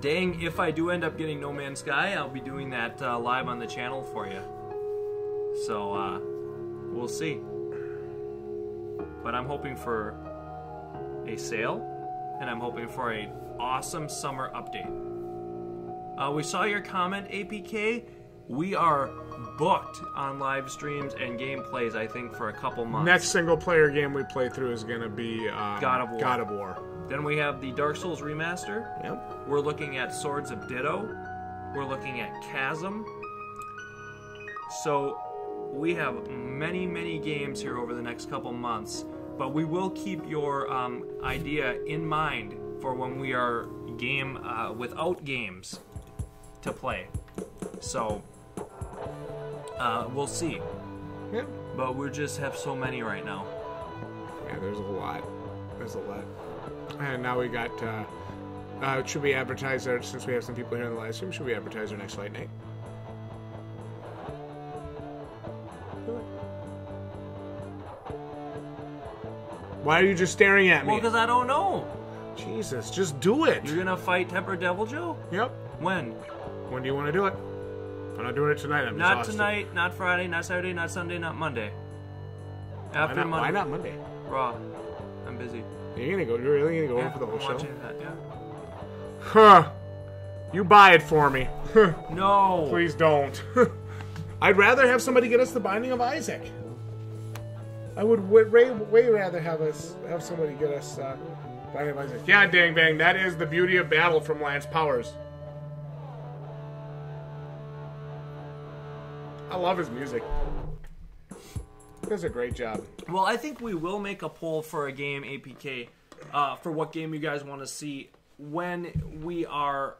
Dang, if I do end up getting No Man's Sky, I'll be doing that live on the channel for you. So, we'll see. But I'm hoping for a sale, and I'm hoping for an awesome summer update. We saw your comment, APK. We are booked on live streams and gameplays, I think, for a couple months. Next single-player game we play through is going to be God of War. God of War. Then we have the Dark Souls remaster. Yep. We're looking at Swords of Ditto. We're looking at Chasm. So we have many, many games here over the next couple months. But we will keep your idea in mind for when we are without games to play. So we'll see. Yeah. But we just have so many right now. Yeah, there's a lot. There's a lot. And now we got, should we advertise our, since we have some people here in the live stream, should we advertise our next fight night? Why are you just staring at me? Well, because I don't know. Jesus, just do it. You're going to fight Temper Devil Joe? Yep. When? When do you want to do it? I'm not doing it tonight. I'm Not exhausted. tonight, not Friday, not Saturday, not Sunday, not Monday. After Monday. Why not Monday? Raw. I'm busy. You're really gonna go over for the whole show? Watching that, yeah. Huh. You buy it for me. No. Please don't. I'd rather have somebody get us the Binding of Isaac. I would way rather have somebody get us Binding of Isaac. Yeah, dang bang. That is the beauty of battle from Lance Powers. I love his music. He does a great job. Well, I think we will make a poll for a game, APK, for what game you guys want to see when we are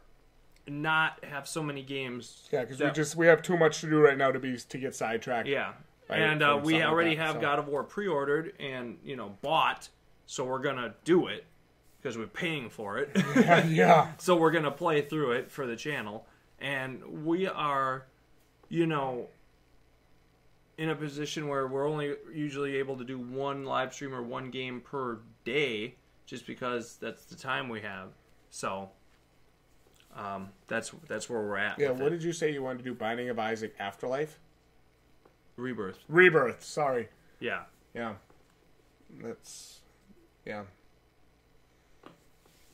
not have so many games. Yeah, because we have too much to do right now to get sidetracked. Yeah, Right, and we already like that, have so. God of War pre-ordered and bought, so we're gonna do it because we're paying for it. Yeah. So we're gonna play through it for the channel, and we are, in a position where we're only usually able to do one live stream or one game per day, just because that's the time we have. So that's where we're at. Yeah. What did you say you wanted to do? Binding of Isaac Afterlife? Rebirth. Sorry. Yeah. Yeah. Yeah.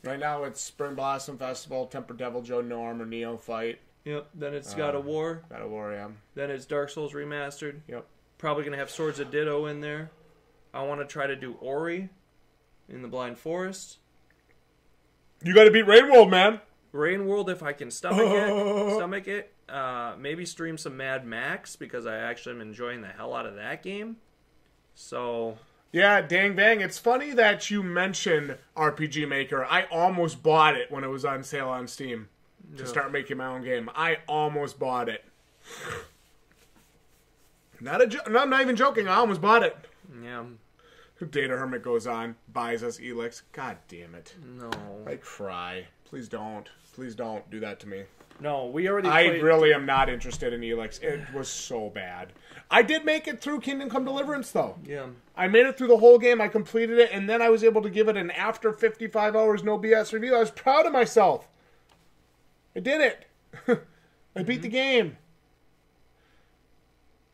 Right now it's Spring Blossom Festival, Temper Devil Joe Norm or Neo Fight. Yep. Then it's God of War. God of War, yeah. Then it's Dark Souls Remastered. Yep. Probably going to have Swords of Ditto in there. I want to try to do Ori in the Blind Forest. You got to beat Rainworld, man. Rain World, if I can stomach it. Maybe stream some Mad Max, because I actually am enjoying the hell out of that game. So... Yeah, dang bang. It's funny that you mentioned RPG Maker. I almost bought it when it was on sale on Steam to start making my own game. I almost bought it. I'm not even joking. I almost bought it. Yeah. Data Hermit goes on, buys us Elix. God damn it. No. I cry. Please don't. Please don't do that to me. No, we already I played... really am not interested in Elix. It was so bad. I did make it through Kingdom Come Deliverance, though. Yeah. I made it through the whole game. I completed it, and then I was able to give it an after 55 hours no BS review. I was proud of myself. I did it. I beat the game.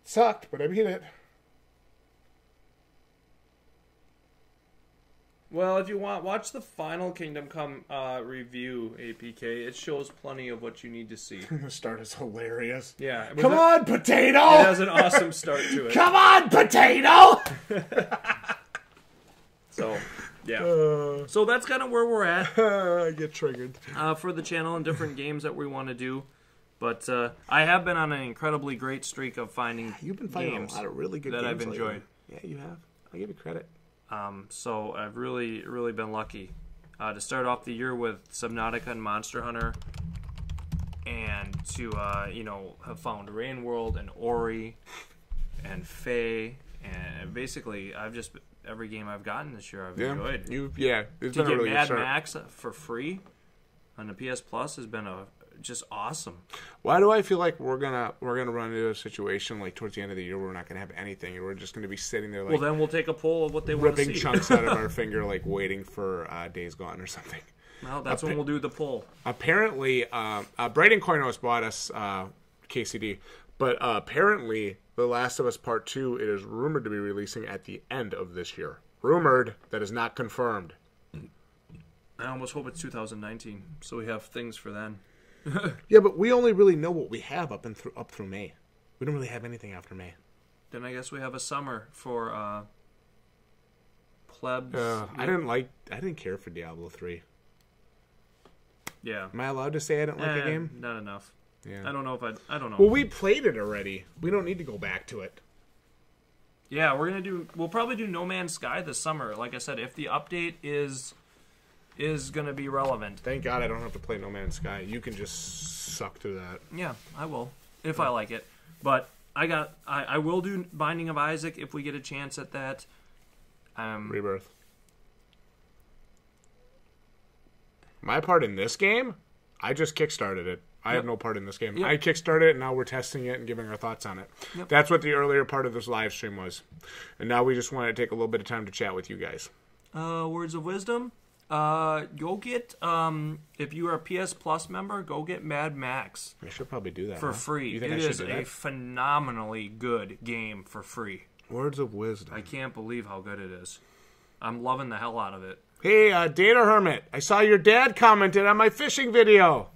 It sucked, but I beat it. Well, if you want, watch the final Kingdom Come review, APK. It shows plenty of what you need to see. The start is hilarious. Yeah. Come on, potato! It has an awesome start to it. Come on, potato! So, yeah. So that's kind of where we're at. I get triggered. For the channel and different games that we want to do. But I have been on an incredibly great streak of finding You've been finding games a lot of really good that games I've enjoyed. Yeah, you have. I give you credit. So I've really, really been lucky to start off the year with Subnautica and Monster Hunter, and to have found Rain World and Ori and Fae, and basically every game I've gotten this year I've enjoyed. It's to been get a really Mad good start. Max for free on the PS Plus has been just awesome. Why do I feel like we're gonna run into a situation like towards the end of the year where we're not gonna have anything and we're just gonna be sitting there like Well, then we'll take a poll of what they want to see. ripping chunks out of our finger, like waiting for Days Gone or something. Well, that's when we'll do the poll. Apparently, Brighton Coinos bought us KCD, but apparently, The Last of Us Part 2 it is rumored to be releasing at the end of this year. Rumored, that is not confirmed. I almost hope it's 2019, so we have things for then. Yeah, but we only really know what we have up through May. We don't really have anything after May. Then I guess we have a summer for plebs. I didn't care for Diablo 3. Yeah. Am I allowed to say I didn't like the game? Not enough. Yeah. I don't know if I don't know. Well, we played it already. We don't need to go back to it. Yeah, we'll probably do No Man's Sky this summer. Like I said, if the update is gonna be relevant. Thank God I don't have to play No Man's Sky. You can just suck through that. Yeah, I will if I like it. But I will do Binding of Isaac if we get a chance at that. Rebirth. My part in this game, I just kickstarted it. I have no part in this game. Yep. I kickstarted it, and now we're testing it and giving our thoughts on it. Yep. That's what the earlier part of this live stream was. And now we just want to take a little bit of time to chat with you guys. Words of wisdom. Go get if you are a PS Plus member, go get Mad Max. I should probably do that for free. You think It I should is do a that? phenomenally good game for free. Words of wisdom. I can't believe how good it is. I'm loving the hell out of it. Hey, Data Hermit, I saw your dad commented on my fishing video.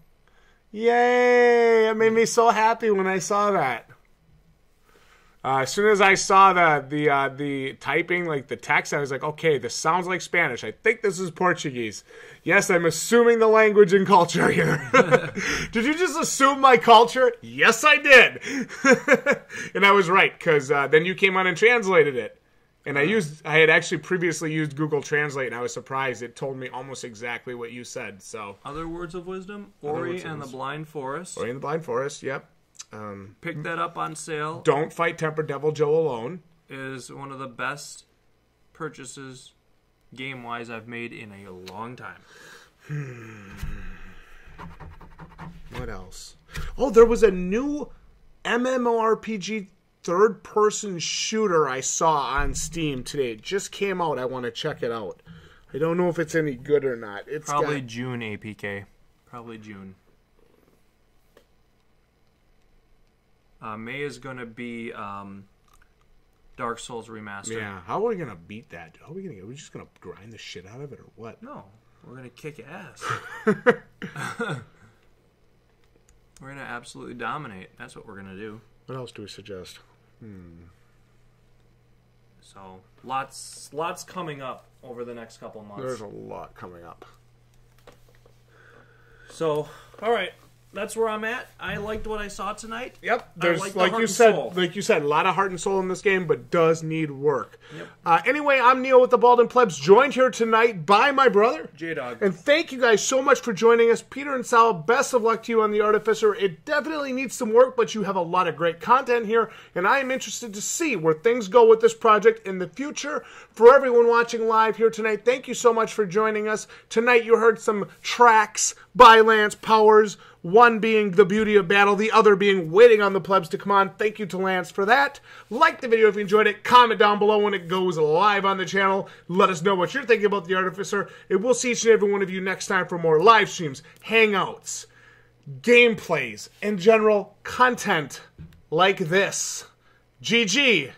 Yay! It made me so happy when I saw that. As soon as I saw the typing, like the text, I was like, okay, this sounds like Spanish. I think this is Portuguese. Yes, I'm assuming the language and culture here. Did you just assume my culture? Yes, I did. And I was right, because then you came on and translated it. And I had actually previously used Google Translate, and I was surprised. It told me almost exactly what you said. So, Other words of wisdom: Ori and the Blind Forest. Ori and the Blind Forest, yep. Pick that up on sale. Don't fight Temper Devil Joe alone. Is one of the best purchases game-wise I've made in a long time. What else? Oh, there was a new MMORPG third-person shooter I saw on Steam today. It just came out. I want to check it out. I don't know if it's any good or not. It's Probably June, APK. Probably June. May is going to be Dark Souls Remastered. Yeah. How are we going to beat that? Are we just going to grind the shit out of it or what? No. We're going to kick ass. We're going to absolutely dominate. That's what we're going to do. What else do we suggest? So, lots coming up over the next couple of months. There's a lot coming up. So, all right. That's where I'm at. I liked what I saw tonight. Yep. There's like like you said, a lot of heart and soul in this game, but does need work. Yep. Anyway, I'm Neil with the Bald Plebs, joined here tonight by my brother Jdog. And thank you guys so much for joining us, Peter and Sal. Best of luck to you on the Artificer. It definitely needs some work, but you have a lot of great content here, and I am interested to see where things go with this project in the future. For everyone watching live here tonight, thank you so much for joining us. Tonight you heard some tracks by Lance Powers. One being The Beauty of Battle, the other being Waiting on the Plebs to Come On. Thank you to Lance for that. Like the video if you enjoyed it. Comment down below when it goes live on the channel. Let us know what you're thinking about the Artificer. And we'll see each and every one of you next time for more live streams, hangouts, gameplays, and general content like this. GG,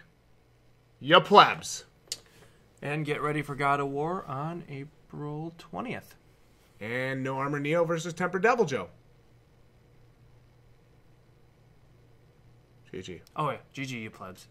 ya plebs. And get ready for God of War on April 20th. And No Armor Neo versus Temper Devil Joe. GG. Oh, yeah. GG, you plebs.